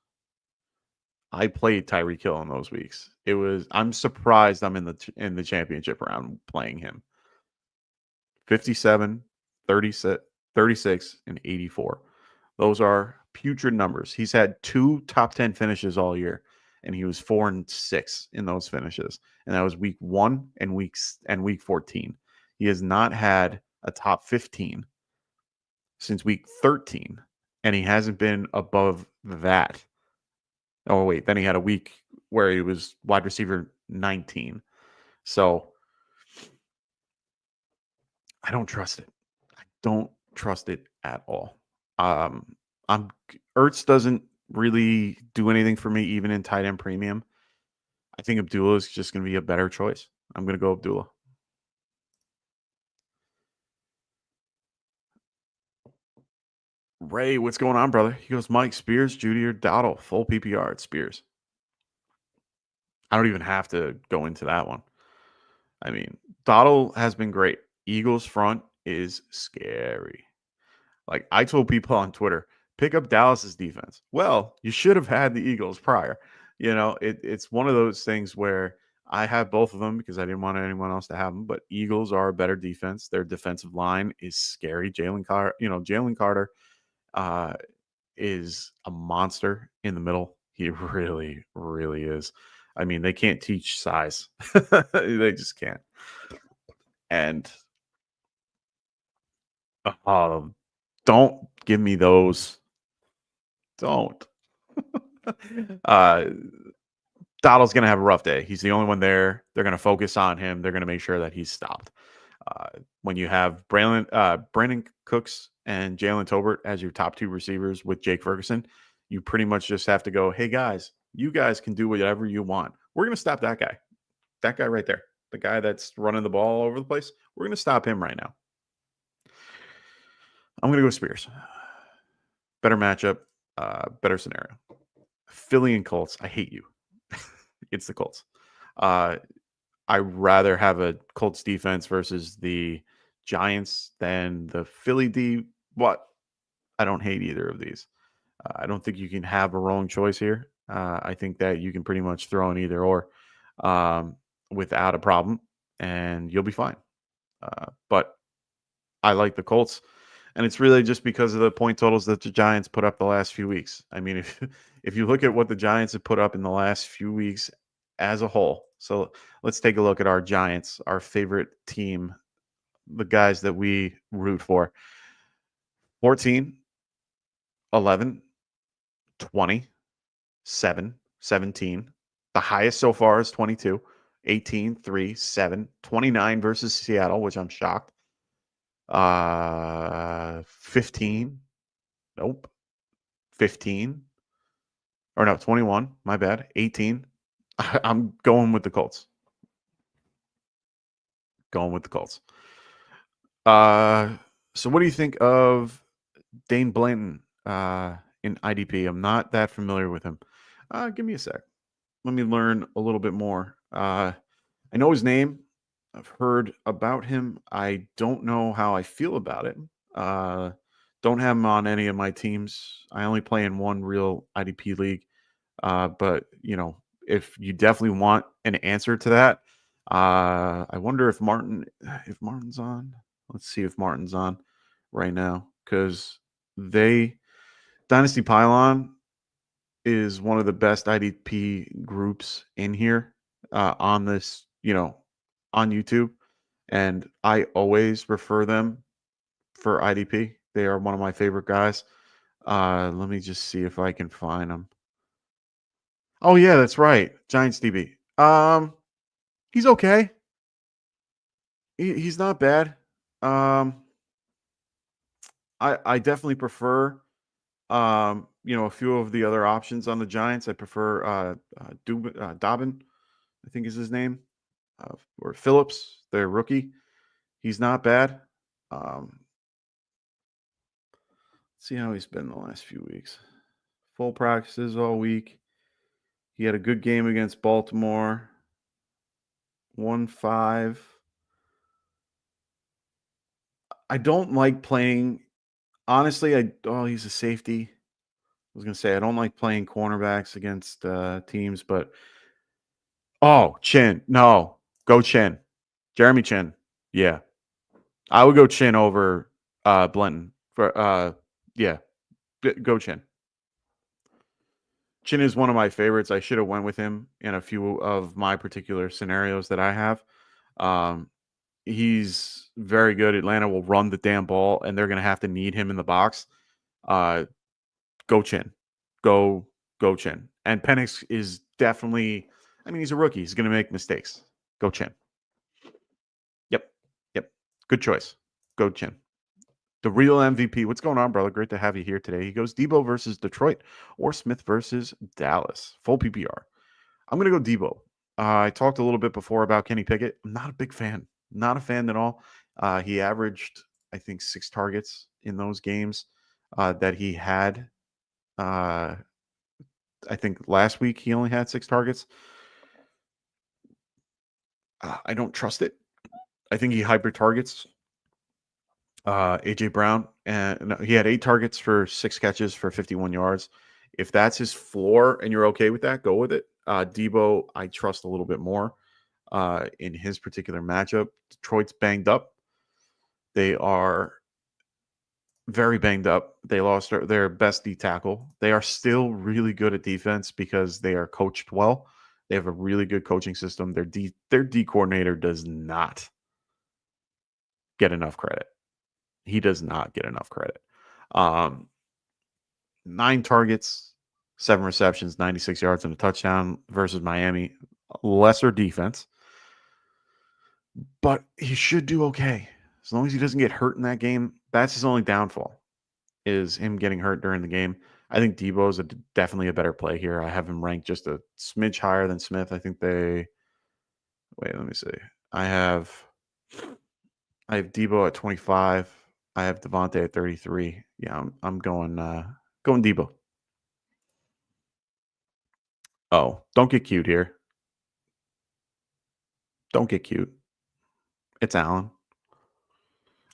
Speaker 6: I played Tyreek Hill in those weeks. I'm surprised I'm in the championship round playing him. 57, 36, and 84. Those are putrid numbers. He's had 2 top 10 finishes all year, and he was 4 and 6 in those finishes. And that was week 1 and week 14. He has not had a top 15 since week 13, and he hasn't been above that. Oh, wait, then he had a week where he was wide receiver 19. So I don't trust it. I don't trust it at all. Ertz doesn't really do anything for me, even in tight end premium. I think Abdullah is just going to be a better choice. I'm going to go Abdullah. Ray, what's going on, brother? He goes, Mike, Spears, Judy, or Dowdle. Full PPR at Spears. I don't even have to go into that one. I mean, Dowdle has been great. Eagles front is scary. Like I told people on Twitter, pick up Dallas's defense. Well, you should have had the Eagles prior. It's one of those things where I have both of them because I didn't want anyone else to have them. But Eagles are a better defense. Their defensive line is scary. Jalen Carter is a monster in the middle. He really, really is. I mean, they can't teach size. They just can't. And don't give me those. Don't. Donald's going to have a rough day. He's the only one there. They're going to focus on him. They're going to make sure that he's stopped. When you have Brandon Cooks and Jalen Tolbert as your top 2 receivers with Jake Ferguson, you pretty much just have to go, hey, guys, you guys can do whatever you want. We're going to stop that guy. That guy right there. The guy that's running the ball all over the place. We're going to stop him right now. I'm going to go Spears. Better matchup, better scenario. Philly and Colts. I hate you. It's the Colts. I rather have a Colts defense versus the Giants than the Philly D. What? I don't hate either of these. I don't think you can have a wrong choice here. I think that you can pretty much throw in either or without a problem, and you'll be fine. But I like the Colts, and it's really just because of the point totals that the Giants put up the last few weeks. I mean, if you look at what the Giants have put up in the last few weeks as a whole, So let's take a look at our Giants, our favorite team, the guys that we root for. 14, 11, 20, 7, 17. The highest so far is 22, 18, 3, 7, 29 versus Seattle, which I'm shocked. 15. Nope. 15. Or no, 21. My bad. 18. I'm going with the Colts. Going with the Colts. So what do you think of Dane Blanton in IDP? I'm not that familiar with him. Give me a sec. Let me learn a little bit more. I know his name. I've heard about him. I don't know how I feel about it. Don't have him on any of my teams. I only play in one real IDP league. But if you definitely want an answer to that, I wonder if Martin's on. Let's see if Martin's on right now, because Dynasty Pylon is one of the best IDP groups in here on this, on YouTube, and I always refer them for IDP. They are one of my favorite guys. Let me just see if I can find them. Oh yeah, that's right. Giants DB. He's okay. He's not bad. I definitely prefer a few of the other options on the Giants. I prefer Dobbin, I think is his name, or Phillips, their rookie. He's not bad. Let's see how he's been the last few weeks. Full practices all week. He had a good game against Baltimore. 1-5. I don't like playing. Honestly, he's a safety. I was gonna say I don't like playing cornerbacks against teams, but Chin. No, go Chin. Jeremy Chin. Yeah. I would go Chin over Blanton. Yeah. Go Chin. Chin is one of my favorites. I should have went with him in a few of my particular scenarios that I have. He's very good. Atlanta will run the damn ball, and they're going to have to need him in the box. Go Chin. Go Chin. And Penix is definitely, he's a rookie. He's going to make mistakes. Go Chin. Yep. Good choice. Go Chin. The real MVP. What's going on, brother? Great to have you here today. He goes Debo versus Detroit or Smith versus Dallas. Full PPR. I'm going to go Debo. I talked a little bit before about Kenny Pickett. I'm not a big fan. Not a fan at all. He averaged, I think, 6 targets in those games that he had. I think last week he only had 6 targets. I don't trust it. I think he hybrid targets AJ Brown, and he had 8 targets for 6 catches for 51 yards. If that's his floor and you're okay with that, go with it. Debo, I trust a little bit more in his particular matchup. Detroit's banged up. They are very banged up. They lost their best D tackle. They are still really good at defense because they are coached well. They have a really good coaching system. Their D coordinator does not get enough credit. He does not get enough credit. 9 targets, 7 receptions, 96 yards, and a touchdown versus Miami. Lesser defense. But he should do okay. As long as he doesn't get hurt in that game, that's his only downfall, is him getting hurt during the game. I think Debo is definitely a better play here. I have him ranked just a smidge higher than Smith. I think wait, let me see. I have Debo at 25. I have Devontae at 33. Yeah, I'm going Debo. Oh, don't get cute here. Don't get cute. It's Allen.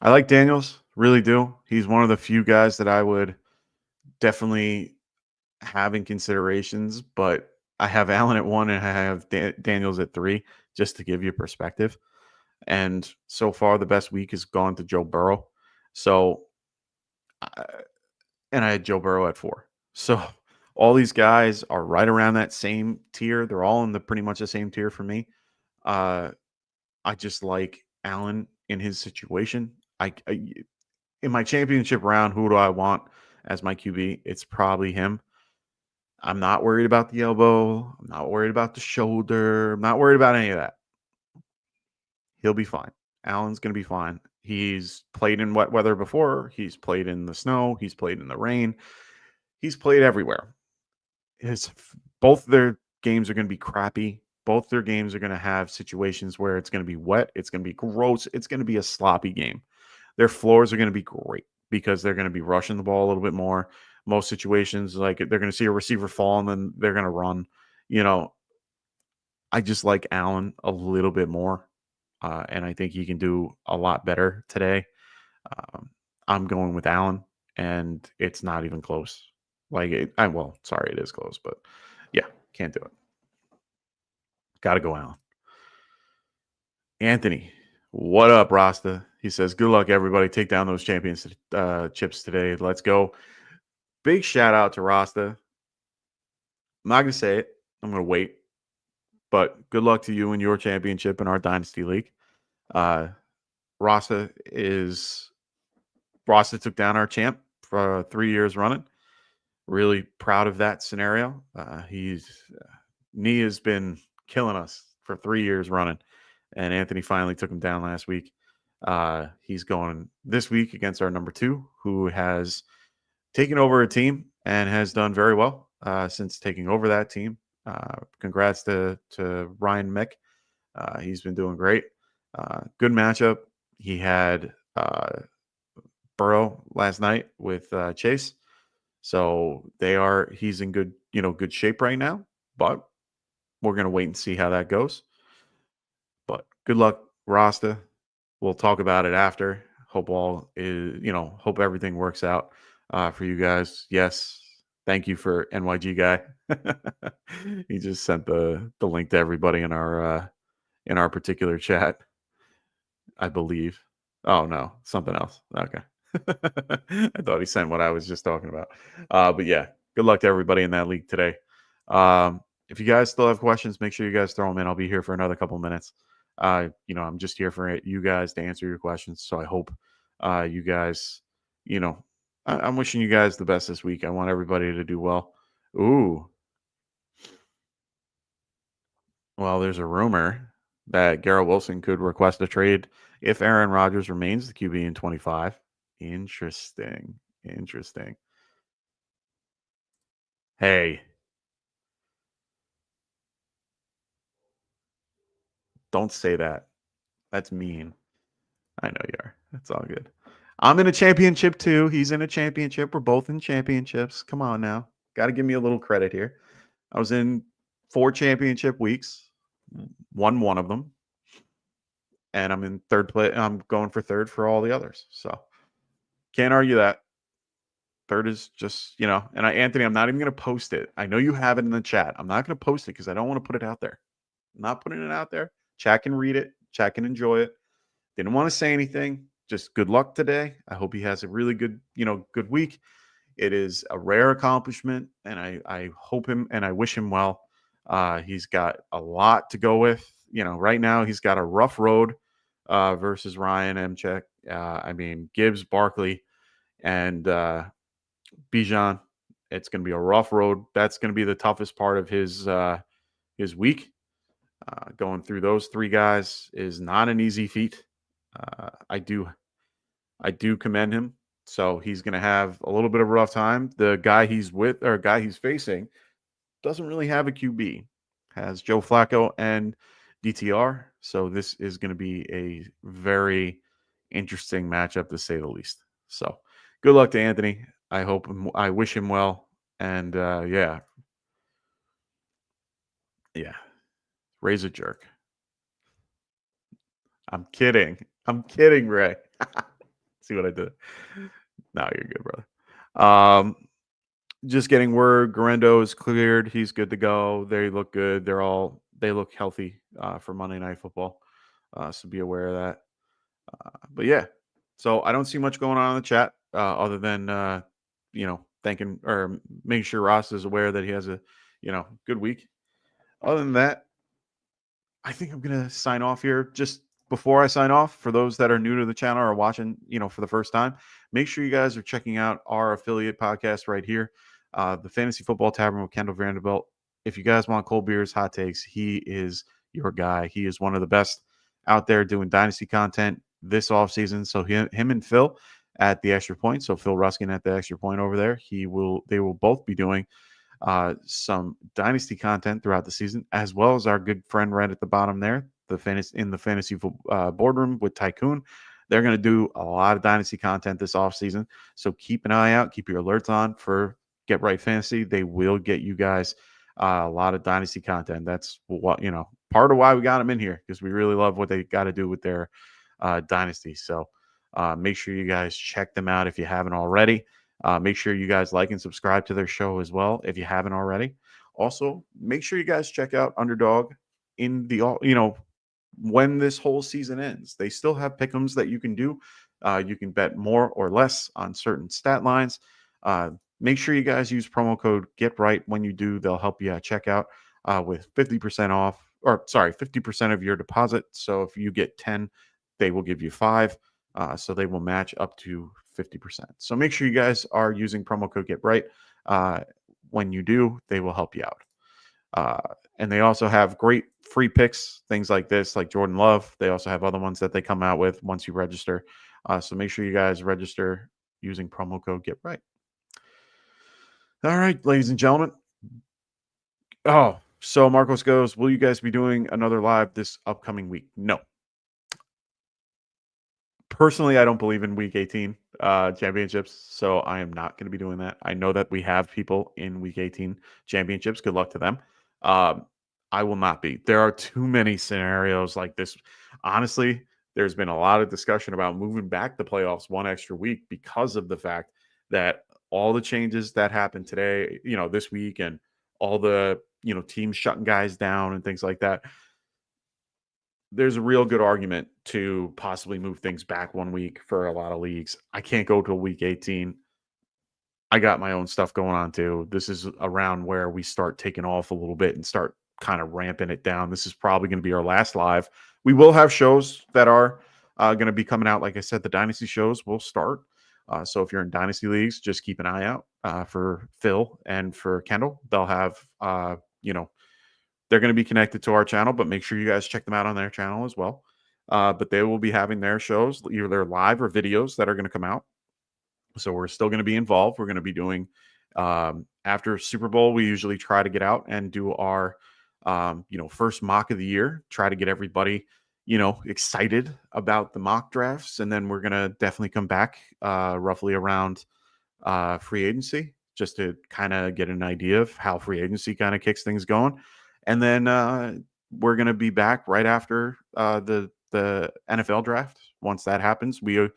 Speaker 6: I like Daniels, really do. He's one of the few guys that I would definitely have in considerations, but I have Allen at 1 and I have Daniels at 3, just to give you perspective. And so far, the best week has gone to Joe Burrow. So, and I had Joe Burrow at 4. So all these guys are right around that same tier. They're all in pretty much the same tier for me. I just like Allen in his situation. In my championship round, who do I want as my QB? It's probably him. I'm not worried about the elbow. I'm not worried about the shoulder. I'm not worried about any of that. He'll be fine. Allen's going to be fine. He's played in wet weather before. He's played in the snow. He's played in the rain. He's played everywhere. Both their games are going to be crappy. Both their games are going to have situations where it's going to be wet. It's going to be gross. It's going to be a sloppy game. Their floors are going to be great because they're going to be rushing the ball a little bit more. Most situations, like they're going to see a receiver fall and then they're going to run. I just like Allen a little bit more. And I think he can do a lot better today. I'm going with Allen, and it's not even close. Sorry, it is close, but yeah, can't do it. Got to go Allen. Anthony, what up, Rasta? He says, good luck, everybody. Take down those championships today. Let's go. Big shout out to Rasta. I'm not going to say it. I'm going to wait. But good luck to you in your championship in our Dynasty League. Rasta took down our champ for 3 years running. Really proud of that scenario. Knee has been killing us for 3 years running, and Anthony finally took him down last week. He's going this week against our number 2, who has taken over a team and has done very well since taking over that team. Congrats to Ryan Mick. He's been doing great. Good matchup. He had Burrow last night with Chase. So he's in good shape right now, but we're going to wait and see how that goes. But good luck, Rasta. We'll talk about it after. Hope everything works out for you guys. Yes. Thank you for NYG guy. He just sent the link to everybody in our particular chat, I believe. Oh no, something else. Okay. I thought he sent what I was just talking about. But yeah, good luck to everybody in that league today. If you guys still have questions, make sure you guys throw them in. I'll be here for another couple minutes. I'm just here for you guys to answer your questions. So I hope you guys, I'm wishing you guys the best this week. I want everybody to do well. Ooh. Well, there's a rumor that Garrett Wilson could request a trade if Aaron Rodgers remains the QB in 25. Interesting. Hey. Don't say that. That's mean. I know you are. That's all good. I'm in a championship too. He's in a championship. We're both in championships. Come on now. Got to give me a little credit here. I was in 4 championship weeks. Won one of them. And I'm in third place. I'm going for third for all the others. So can't argue that. Third is just, and Anthony, I'm not even going to post it. I know you have it in the chat. I'm not going to post it because I don't want to put it out there. I'm not putting it out there. Chat can read it. Chat can enjoy it. Didn't want to say anything. Just good luck today. I hope he has a really good, good week. It is a rare accomplishment, and I hope him and I wish him well. He's got a lot to go with. Right now he's got a rough road versus Ryan Mchek. Gibbs, Barkley, and Bijan. It's going to be a rough road. That's going to be the toughest part of his week. Going through those 3 guys is not an easy feat. I do commend him. So he's going to have a little bit of a rough time. The guy he's with or guy he's facing doesn't really have a QB. Has Joe Flacco and DTR. So this is going to be a very interesting matchup to say the least. So good luck to Anthony. I wish him well. And yeah. Ray's a jerk. I'm kidding, Ray. See what I did? No, you're good, brother. Just getting word. Garendo is cleared. He's good to go. They look good. They look healthy for Monday Night Football. So be aware of that. But yeah, so I don't see much going on in the chat other than thanking or making sure Ross is aware that he has a good week. Other than that, I think I'm going to sign off here. Just before I sign off, for those that are new to the channel or watching, for the first time, make sure you guys are checking out our affiliate podcast right here, the Fantasy Football Tavern with Kendall Vanderbilt. If you guys want cold beers, hot takes, he is your guy. He is one of the best out there doing dynasty content this offseason. So him and Phil at the Extra Point. So Phil Ruskin at the Extra Point over there. They will both be doing some dynasty content throughout the season, as well as our good friend right at the bottom there, the fantasy boardroom with Tycoon. They're going to do a lot of dynasty content this offseason. So keep an eye out, keep your alerts on for Get Right Fantasy. They will get you guys a lot of dynasty content. That's what, part of why we got them in here, because we really love what they got to do with their dynasty. So make sure you guys check them out if you haven't already. Make sure you guys like and subscribe to their show as well if you haven't already. Also, make sure you guys check out Underdog in the when this whole season ends. They still have pick'ems that you can do. You can bet more or less on certain stat lines. Make sure you guys use promo code GETRIGHT when you do. They'll help you at checkout with 50% off, 50% of your deposit. So if you get 10, they will give you 5. So they will match up to 50%. So make sure you guys are using promo code GETRIGHT. When you do, they will help you out. And they also have great free picks, things like this, like Jordan Love. They also have other ones that they come out with once you register. So make sure you guys register using promo code GETRIGHT. All right, ladies and gentlemen. Oh, so Marcos goes, will you guys be doing another live this upcoming week? No. Personally, I don't believe in week 18 championships, so I am not going to be doing that. I know that we have people in week 18 championships. Good luck to them. I will not be. There are too many scenarios like this. Honestly, there's been a lot of discussion about moving back the playoffs one extra week because of the fact that all the changes that happened today, this week, and all the, teams shutting guys down and things like that. There's a real good argument to possibly move things back 1 week for a lot of leagues. I can't go to week 18. I got my own stuff going on too. This is around where we start taking off a little bit and start kind of ramping it down. This is probably going to be our last live. We will have shows that are going to be coming out. Like I said, the Dynasty shows will start. So if you're in Dynasty leagues, just keep an eye out for Phil and for Kendall. They'll have, they're going to be connected to our channel, but make sure you guys check them out on their channel as well. But they will be having their shows, either live or videos that are going to come out. So we're still going to be involved. We're going to be doing after Super Bowl. We usually try to get out and do our, first mock of the year. Try to get everybody, excited about the mock drafts, and then we're going to definitely come back roughly around free agency, just to kind of get an idea of how free agency kind of kicks things going. And then we're going to be back right after the NFL draft. Once that happens, we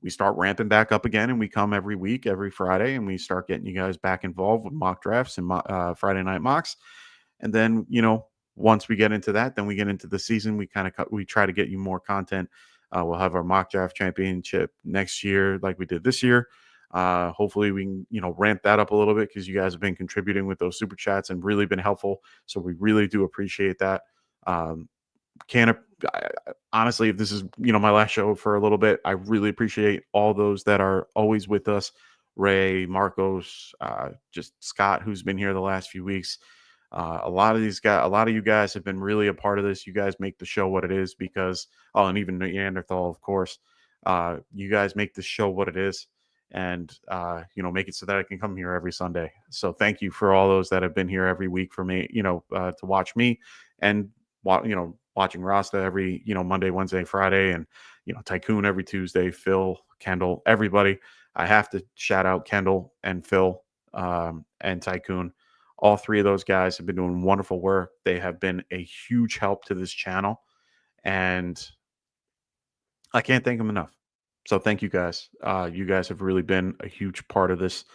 Speaker 6: start ramping back up again, and we come every week, every Friday, and we start getting you guys back involved with mock drafts and Friday night mocks. And then, once we get into that, then we get into the season. We try to get you more content. We'll have our mock draft championship next year, like we did this year. Hopefully we can, ramp that up a little bit, because you guys have been contributing with those super chats and really been helpful. So we really do appreciate that. Honestly, if this is, my last show for a little bit, I really appreciate all those that are always with us. Ray, Marcos, just Scott, who's been here the last few weeks. A lot of you guys have been really a part of this. You guys make the show what it is because, and even Neanderthal, of course, you guys make the show what it is, and, make it so that I can come here every Sunday. So thank you for all those that have been here every week for me, to watch me, and, watching Rasta every, Monday, Wednesday, Friday, and, Tycoon every Tuesday, Phil, Kendall, everybody. I have to shout out Kendall and Phil and Tycoon. All three of those guys have been doing wonderful work. They have been a huge help to this channel, and I can't thank them enough. So thank you guys. You guys have really been a huge part of this,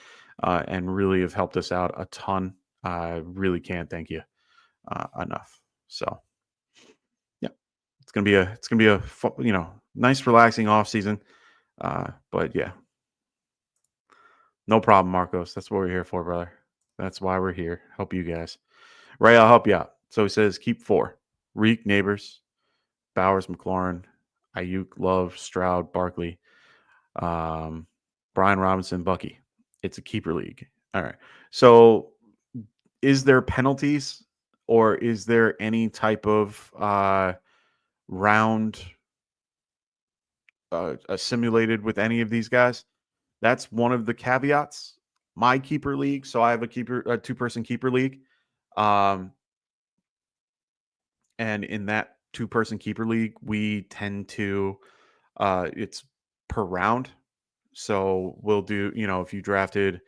Speaker 6: and really have helped us out a ton. I really can't thank you enough. So yeah, it's gonna be a nice, relaxing off season. But yeah, no problem, Marcos. That's what we're here for, brother. That's why we're here. Help you guys. Ray, I'll help you out. So he says, keep 4. Reek, Neighbors, Bowers, McLaurin, Ayuk, Love, Stroud, Barkley, Brian Robinson, Bucky. It's a keeper league. All right. So is there penalties or is there any type of round simulated with any of these guys? That's one of the caveats. My keeper league. So I have a 2-person keeper league. And in that 2-person keeper league, we tend to, it's per round. So we'll do, if you drafted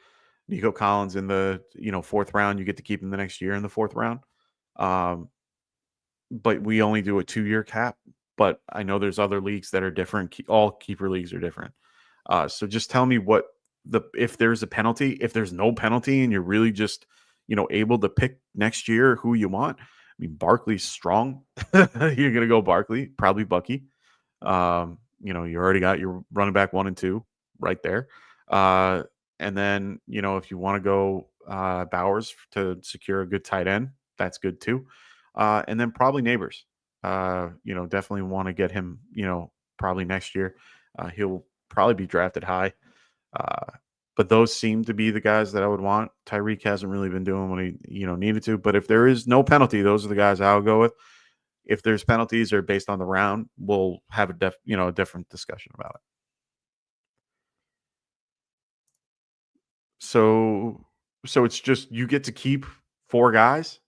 Speaker 6: Nico Collins in the, 4th round, you get to keep him the next year in the 4th round. But we only do a 2-year cap. But I know there's other leagues that are different. All keeper leagues are different. So just tell me if there's a penalty, if there's no penalty and you're really just, able to pick next year who you want. I mean, Barkley's strong. You're going to go Barkley, probably Bucky. You already got your running back 1 and 2 right there. And then, if you want to go Bowers to secure a good tight end, that's good too. And then probably Neighbors. Definitely want to get him, probably next year. He'll probably be drafted high. But those seem to be the guys that I would want. Tyreek hasn't really been doing what he, needed to. But if there is no penalty, those are the guys I would go with. If there's penalties or based on the round, we'll have a different discussion about it. So it's just you get to keep 4 guys,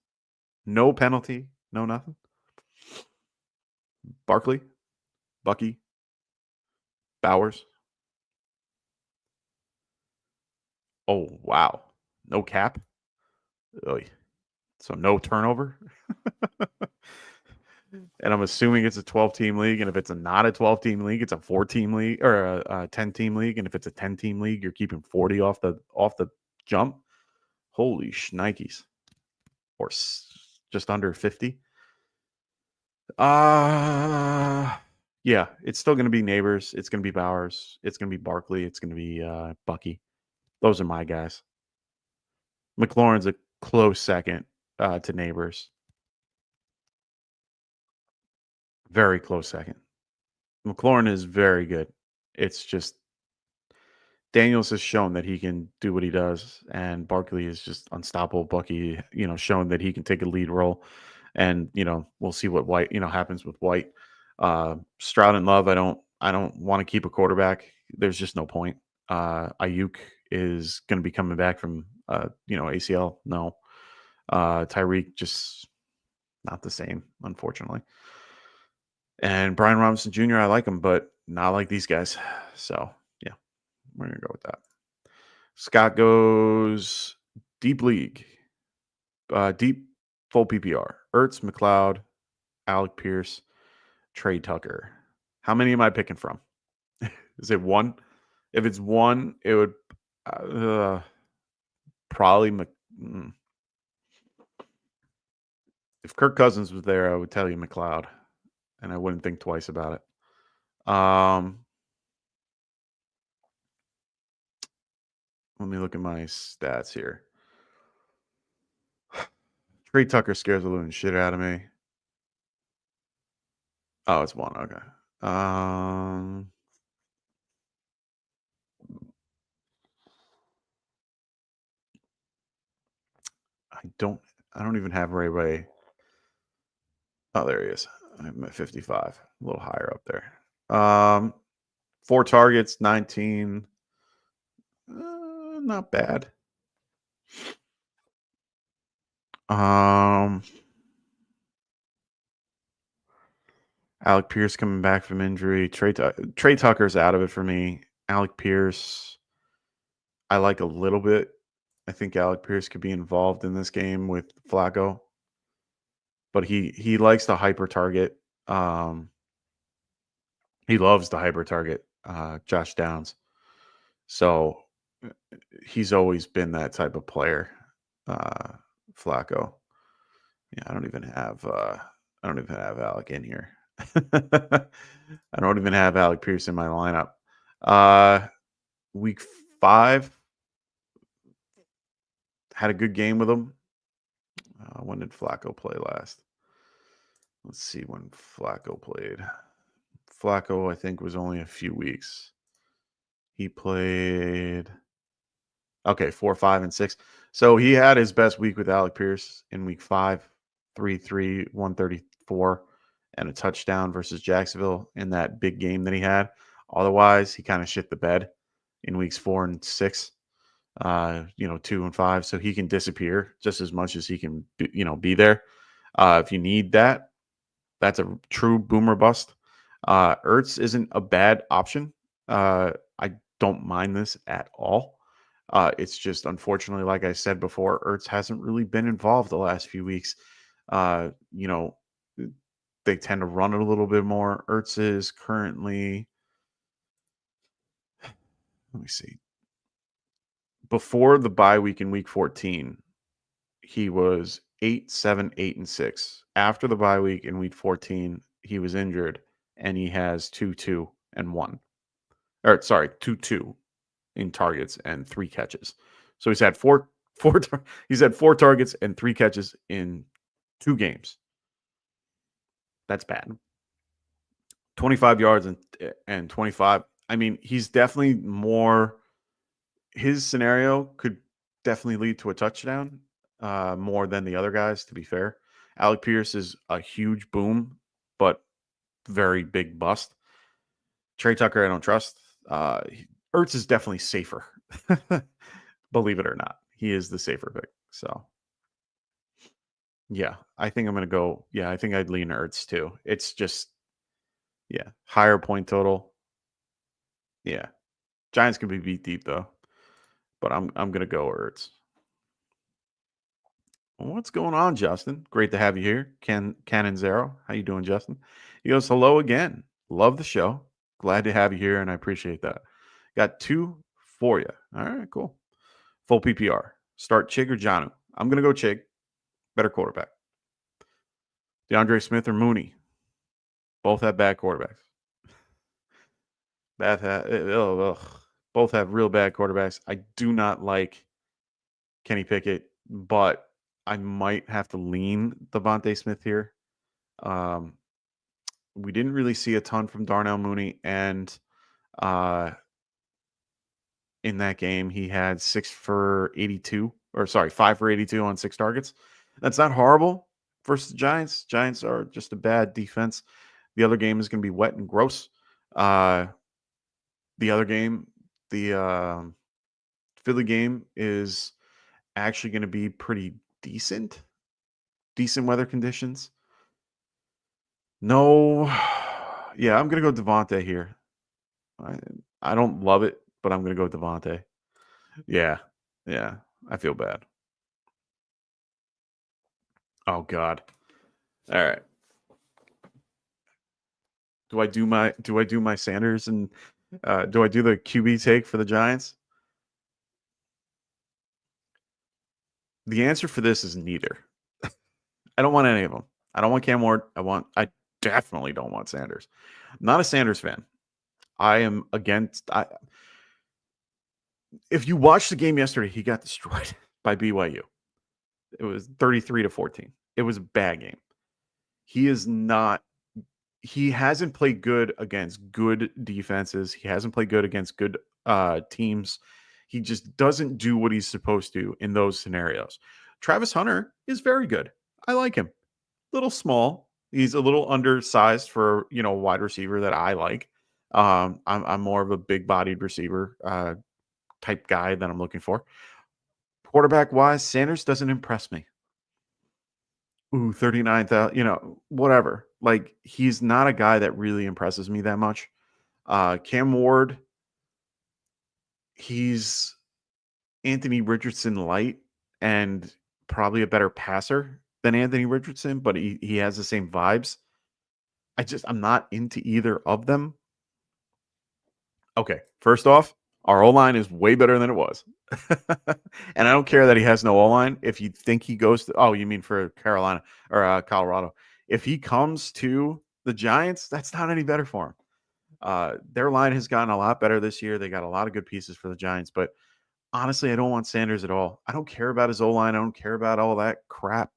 Speaker 6: no penalty, no nothing. Barkley, Bucky, Bowers. Oh, wow. No cap. Oy. So no turnover. And I'm assuming it's a 12-team league. And if it's not a 12-team league, it's a 4-team league or a 10-team league. And if it's a 10-team league, you're keeping 40 off the jump. Holy shnikes. Or just under 50. Yeah, it's still going to be Neighbors. It's going to be Bowers. It's going to be Barkley. It's going to be Bucky. Those are my guys. McLaurin's a close second to Neighbors. Very close second. McLaurin is very good. It's just Daniels has shown that he can do what he does, and Barkley is just unstoppable. Bucky, shown that he can take a lead role, and we'll see what White, happens with White. Stroud and Love, I don't want to keep a quarterback. There's just no point. Ayuk is going to be coming back from ACL. No, Tyreek just not the same, unfortunately. And Brian Robinson Jr., I like him, but not like these guys. So, yeah, we're going to go with that. Scott goes deep league, deep full PPR. Ertz, McLeod, Alec Pierce, Trey Tucker. How many am I picking from? Is it 1? If it's 1, it would probably if Kirk Cousins was there, I would tell you McLeod. And I wouldn't think twice about it. Let me look at my stats here. Trey Tucker scares the living shit out of me. Oh, it's 1. Okay. I don't even have Ray. Oh, there he is. I'm at 55. A little higher up there. 4 targets, 19. Not bad. Alec Pierce coming back from injury. Trey Tucker's out of it for me. Alec Pierce, I like a little bit. I think Alec Pierce could be involved in this game with Flacco, but he likes to hyper target. He loves to hyper target Josh Downs, so he's always been that type of player. Flacco. Yeah, I don't even have Alec in here. I don't even have Alec Pierce in my lineup. Week 5 had a good game with him. When did Flacco play last? Let's see when Flacco played. Flacco, I think, was only a few weeks. He played 4, 5, and 6. So he had his best week with Alec Pierce in week 5, 3, 134, and a touchdown versus Jacksonville in that big game that he had. Otherwise, he kind of shit the bed in weeks 4 and 6, 2 and 5. So he can disappear just as much as he can, be there. If you need that, that's a true boomer bust. Ertz isn't a bad option. I don't mind this at all. It's just unfortunately, like I said before, Ertz hasn't really been involved the last few weeks. They tend to run it a little bit more. Ertz is currently, let me see, before the bye week in week 14, he was 8, 7, 8, and 6. After the bye week in week 14, he was injured and he has 2, 2, and 1. Or sorry, 2, 2 in targets and 3 catches. So he's had he's had 4 targets and 3 catches in 2 games. That's bad. 25 yards and 25. I mean, he's definitely more. His scenario could definitely lead to a touchdown more than the other guys, to be fair. Alec Pierce is a huge boom, but very big bust. Trey Tucker, I don't trust. Ertz is definitely safer. Believe it or not, he is the safer pick. So, yeah, I think I'm going to go. Yeah, I think I'd lean Ertz too. It's just, higher point total. Yeah, Giants can be beat deep though, but I'm going to go Ertz. What's going on, Justin? Great to have you here. Cannon Zero. How you doing, Justin? He goes, hello again. Love the show. Glad to have you here, and I appreciate that. Got 2 for you. All right, cool. Full PPR. Start Chig or Jonnu. I'm going to go Chig. Better quarterback. DeAndre Smith or Mooney. Both have bad quarterbacks. Both have real bad quarterbacks. I do not like Kenny Pickett, but I might have to lean Devontae Smith here. We didn't really see a ton from Darnell Mooney, and in that game, he had 5 for 82 on 6 targets. That's not horrible versus the Giants. Giants are just a bad defense. The other game is going to be wet and gross. The other game, the Philly game, is actually going to be pretty decent weather conditions. No, yeah, I'm going to go Devontae here. I don't love it, but I'm going to go Devontae. Yeah, I feel bad. Oh God. All right. Do I do my Sanders and do I do the QB take for the Giants? The answer for this is neither. I don't want any of them. I don't want Cam Ward. I definitely don't want Sanders. I'm not a Sanders fan. I am against. If you watched the game yesterday, he got destroyed by BYU. It was 33-14. It was a bad game. He hasn't played good against good defenses. He hasn't played good against good teams. He just doesn't do what he's supposed to in those scenarios. Travis Hunter is very good. I like him. Little small. He's a little undersized for, a wide receiver that I like. I'm more of a big-bodied receiver type guy that I'm looking for. Quarterback-wise, Sanders doesn't impress me. 39,000, whatever. Like, he's not a guy that really impresses me that much. Cam Ward, he's Anthony Richardson light and probably a better passer than Anthony Richardson, but he has the same vibes. I'm not into either of them. Okay, first off, our O-line is way better than it was. And I don't care that he has no O-line. If you think he goes to, you mean for Carolina or Colorado. If he comes to the Giants, that's not any better for him. Their line has gotten a lot better this year. They got a lot of good pieces for the Giants, but honestly, I don't want Sanders at all. I don't care about his O-line. I don't care about all that crap.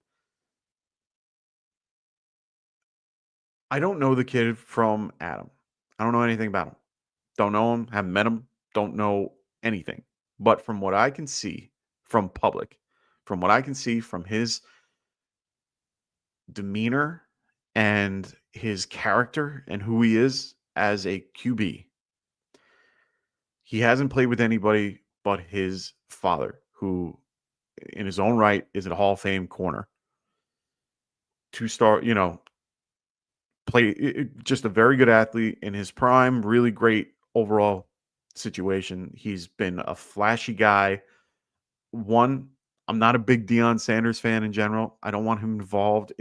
Speaker 6: I don't know the kid from Adam. I don't know anything about him. Don't know him, haven't met him, don't know anything. But from what I can see from public, from what I can see from his demeanor and his character and who he is as a QB, he hasn't played with anybody but his father, who in his own right is a Hall of Fame corner. Two-star, just a very good athlete in his prime, really great overall situation. He's been a flashy guy. I'm not a big Deion Sanders fan in general. I don't want him involved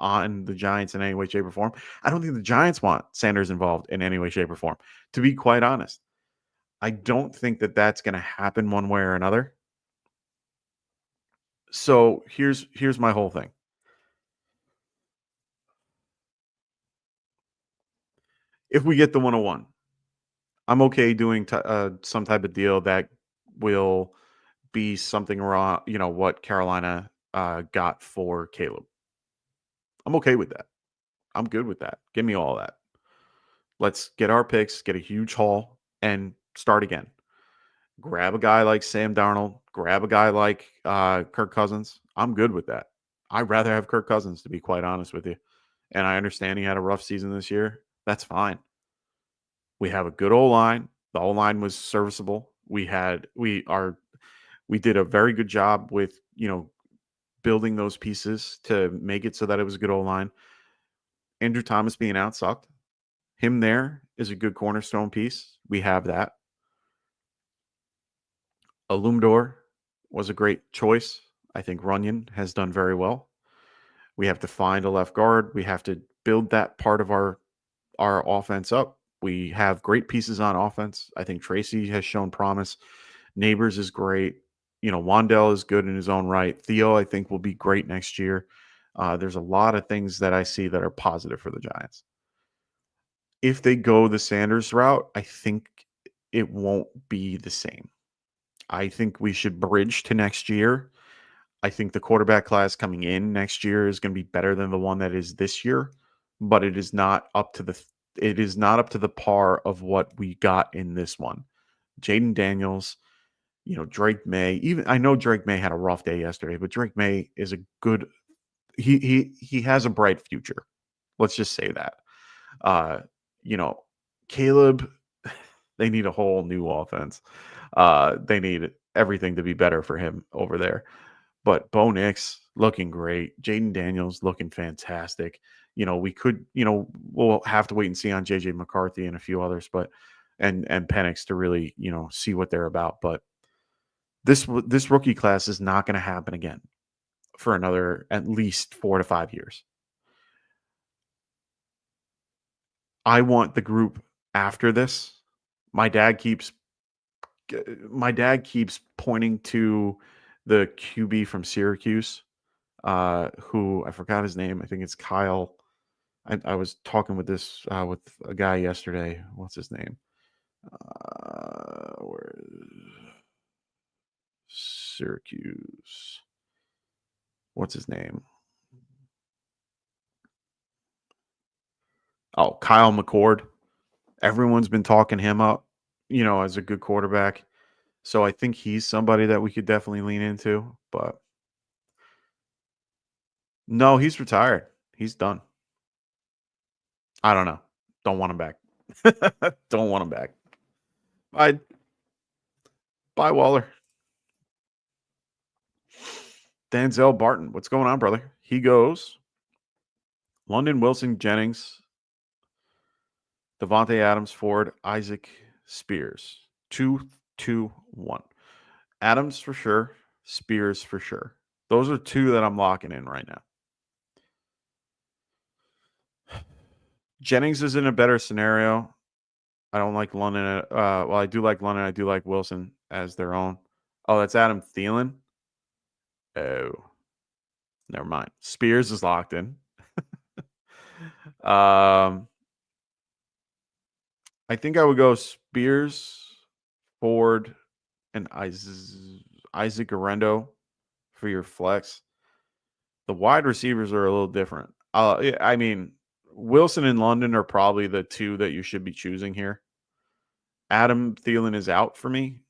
Speaker 6: on the Giants in any way, shape, or form. I don't think the Giants want Sanders involved in any way, shape, or form, to be quite honest. I don't think that that's going to happen one way or another. So here's my whole thing. If we get the 101, I'm okay doing some type of deal that will be something around, what Carolina got for Caleb. I'm okay with that. I'm good with that. Give me all that. Let's get our picks, get a huge haul, and start again. Grab a guy like Sam Darnold. Grab a guy like Kirk Cousins. I'm good with that. I'd rather have Kirk Cousins, to be quite honest with you. And I understand he had a rough season this year. That's fine. We have a good O-line. The O-line was serviceable. We did a very good job with, building those pieces to make it so that it was a good O-line. Andrew Thomas being out sucked. Him there is a good cornerstone piece. We have that. Alumdor was a great choice. I think Runyon has done very well. We have to find a left guard. We have to build that part of our offense up. We have great pieces on offense. I think Tracy has shown promise. Neighbors is great. Wandell is good in his own right. Theo, I think, will be great next year. There's a lot of things that I see that are positive for the Giants. If they go the Sanders route, I think it won't be the same. I think we should bridge to next year. I think the quarterback class coming in next year is going to be better than the one that is this year, but it is not up to the par of what we got in this one. Jaden Daniels, Drake May. Even I know Drake May had a rough day yesterday, but Drake May is a good. He has a bright future. Let's just say that. Caleb, they need a whole new offense. They need everything to be better for him over there. But Bo Nix looking great. Jaden Daniels looking fantastic. We'll have to wait and see on JJ McCarthy and a few others, but and Penix to really, see what they're about. But this rookie class is not going to happen again for another at least 4 to 5 years. I want the group after this. My dad keeps pointing to the QB from Syracuse, who I forgot his name. I think it's Kyle. I was talking with with a guy yesterday. What's his name? Where is Syracuse? What's his name? Oh, Kyle McCord. Everyone's been talking him up, as a good quarterback. So I think he's somebody that we could definitely lean into. But no, he's retired. He's done. I don't know. Don't want him back. Don't want him back. Bye, Waller. Denzel Barton. What's going on, brother? He goes London, Wilson, Jennings, Devontae Adams, Ford, Isaac, Spears. 2-2-1. Adams for sure. Spears for sure. Those are two that I'm locking in right now. Jennings is in a better scenario. I don't like London. I do like London. I do like Wilson as their own. Oh, that's Adam Thielen. Oh, never mind. Spears is locked in. I think I would go Spears, Ford, and Isaac Arendo for your flex. The wide receivers are a little different. I mean, Wilson and London are probably the two that you should be choosing here. Adam Thielen is out for me.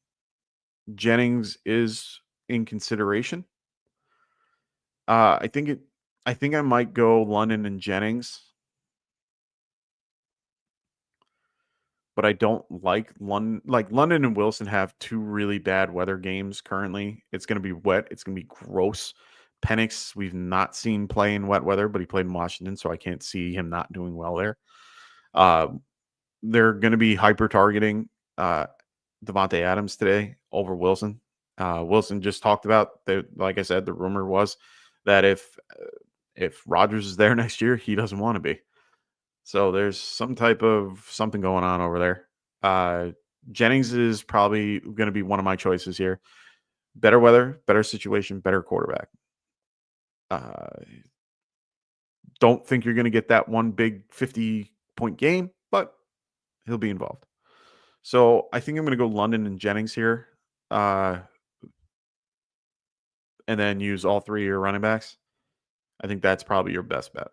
Speaker 6: Jennings is in consideration. I think I might go London and Jennings, but I don't like London. Like London and Wilson have two really bad weather games currently. It's going to be wet. It's going to be gross. Penix, we've not seen play in wet weather, but he played in Washington, so I can't see him not doing well there. They're going to be hyper targeting Devontae Adams today over Wilson. Wilson just talked about that. Like I said, the rumor was that if Rodgers is there next year, he doesn't want to be. So there's some type of something going on over there. Jennings is probably going to be one of my choices here. Better weather, better situation, better quarterback. Don't think you're going to get that one big 50-point game, but he'll be involved. So I think I'm going to go London and Jennings here. And then use all three of your running backs. I think that's probably your best bet.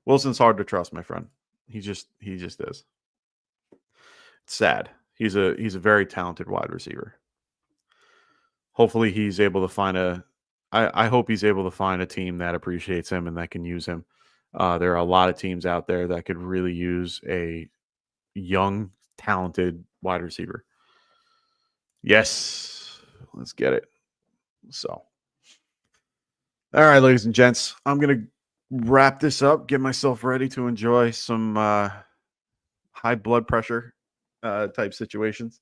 Speaker 6: Wilson's hard to trust, my friend. He just is. It's sad. He's a very talented wide receiver. Hopefully he's able to find I hope he's able to find a team that appreciates him and that can use him. There are a lot of teams out there that could really use a young, talented wide receiver. Yes, let's get it. So, all right, ladies and gents, I'm going to wrap this up, get myself ready to enjoy some high blood pressure type situations.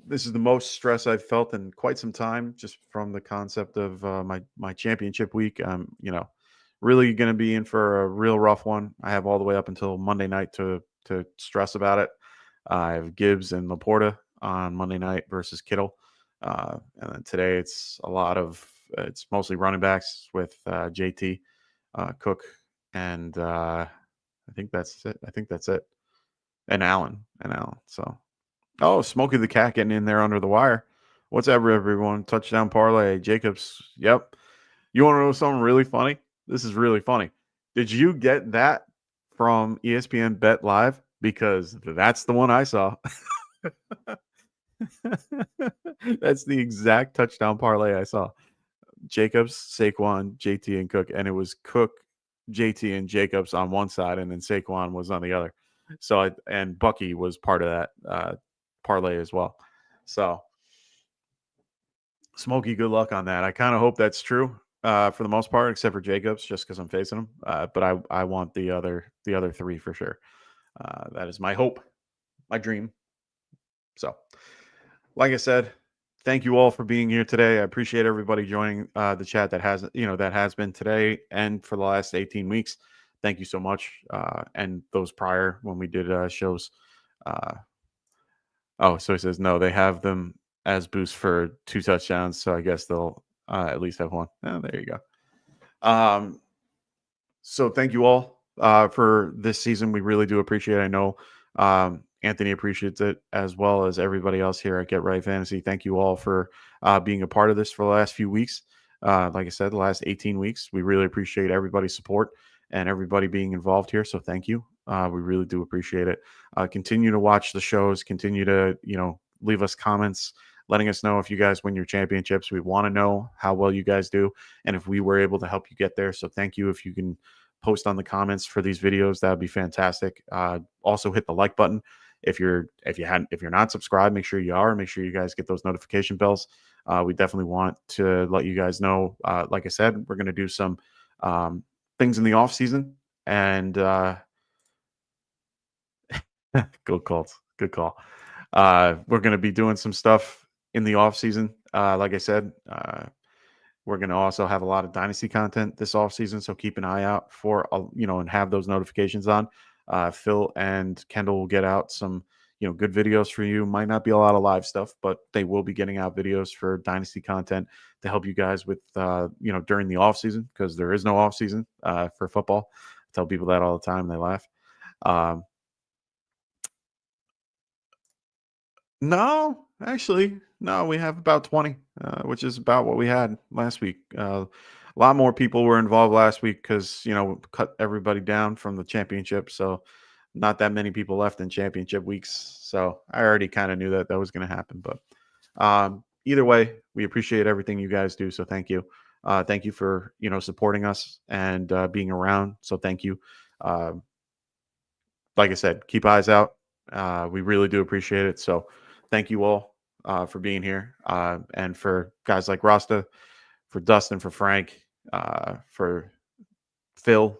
Speaker 6: This is the most stress I've felt in quite some time, just from the concept of my championship week. Really going to be in for a real rough one. I have all the way up until Monday night to stress about it. I have Gibbs and Laporta on Monday night versus Kittle. And then today it's mostly running backs with JT, Cook, and I think that's it. And Allen. So, Smokey the Cat getting in there under the wire. What's up, everyone? Touchdown parlay. Jacobs. Yep. You want to know something really funny? This is really funny. Did you get that from ESPN Bet Live? Because that's the one I saw. That's the exact touchdown parlay I saw. Jacobs, Saquon, JT, and Cook. And it was Cook, JT, and Jacobs on one side, and then Saquon was on the other. So, and Bucky was part of that parlay as well. So, Smokey, good luck on that. I kind of hope that's true for the most part, except for Jacobs, just because I'm facing him. But I want the other three for sure. That is my hope, my dream. So, like I said, thank you all for being here today. I appreciate everybody joining the chat that has been today and for the last 18 weeks. Thank you so much. And those prior when we did shows. So he says no, they have them as boost for 2 touchdowns. So I guess they'll at least have one. Oh, there you go. So thank you all for this season. We really do appreciate it. I know Anthony appreciates it as well as everybody else here at Get Right Fantasy. Thank you all for being a part of this for the last few weeks. Like I said, the last 18 weeks, we really appreciate everybody's support and everybody being involved here. So thank you. We really do appreciate it. Continue to watch the shows. Continue to, leave us comments, letting us know if you guys win your championships. We want to know how well you guys do and if we were able to help you get there. So thank you. If you can post on the comments for these videos, that would be fantastic. Also hit the like button. If you're not subscribed, make sure you are. Make sure you guys get those notification bells. We definitely want to let you guys know. Like I said, we're going to do some things in the off season, and good Colts. Good call. We're going to be doing some stuff in the off season. Like I said, we're going to also have a lot of dynasty content this off season. So keep an eye out for, and have those notifications on. Phil and Kendall will get out some, good videos for you. Might not be a lot of live stuff, but they will be getting out videos for dynasty content to help you guys with, during the off season, because there is no off season for football. I tell people that all the time. They laugh. No, actually, no, we have about 20, which is about what we had last week. a lot more people were involved last week because, cut everybody down from the championship. So not that many people left in championship weeks. So I already kind of knew that was going to happen. But either way, we appreciate everything you guys do. So thank you. Thank you for, supporting us and being around. So thank you. Like I said, keep eyes out. We really do appreciate it. So thank you all for being here. And for guys like Rasta, for Dustin, for Frank, for Phil,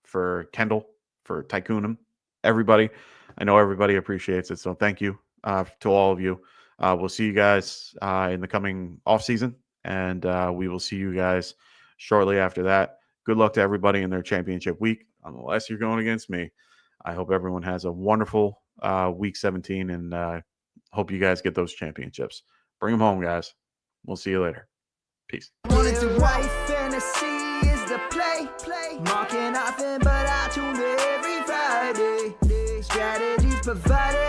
Speaker 6: for Kendall, for Tycoon, everybody. I know everybody appreciates it. So thank you to all of you. We'll see you guys in the coming off season, and we will see you guys shortly after that. Good luck to everybody in their championship week, unless you're going against me. I hope everyone has a wonderful week 17, and hope you guys get those championships. Bring them home, guys. We'll see you later. Peace.
Speaker 1: Wanted to write fantasy is the play. Marking nothing, but I tune in every Friday. Strategies provided.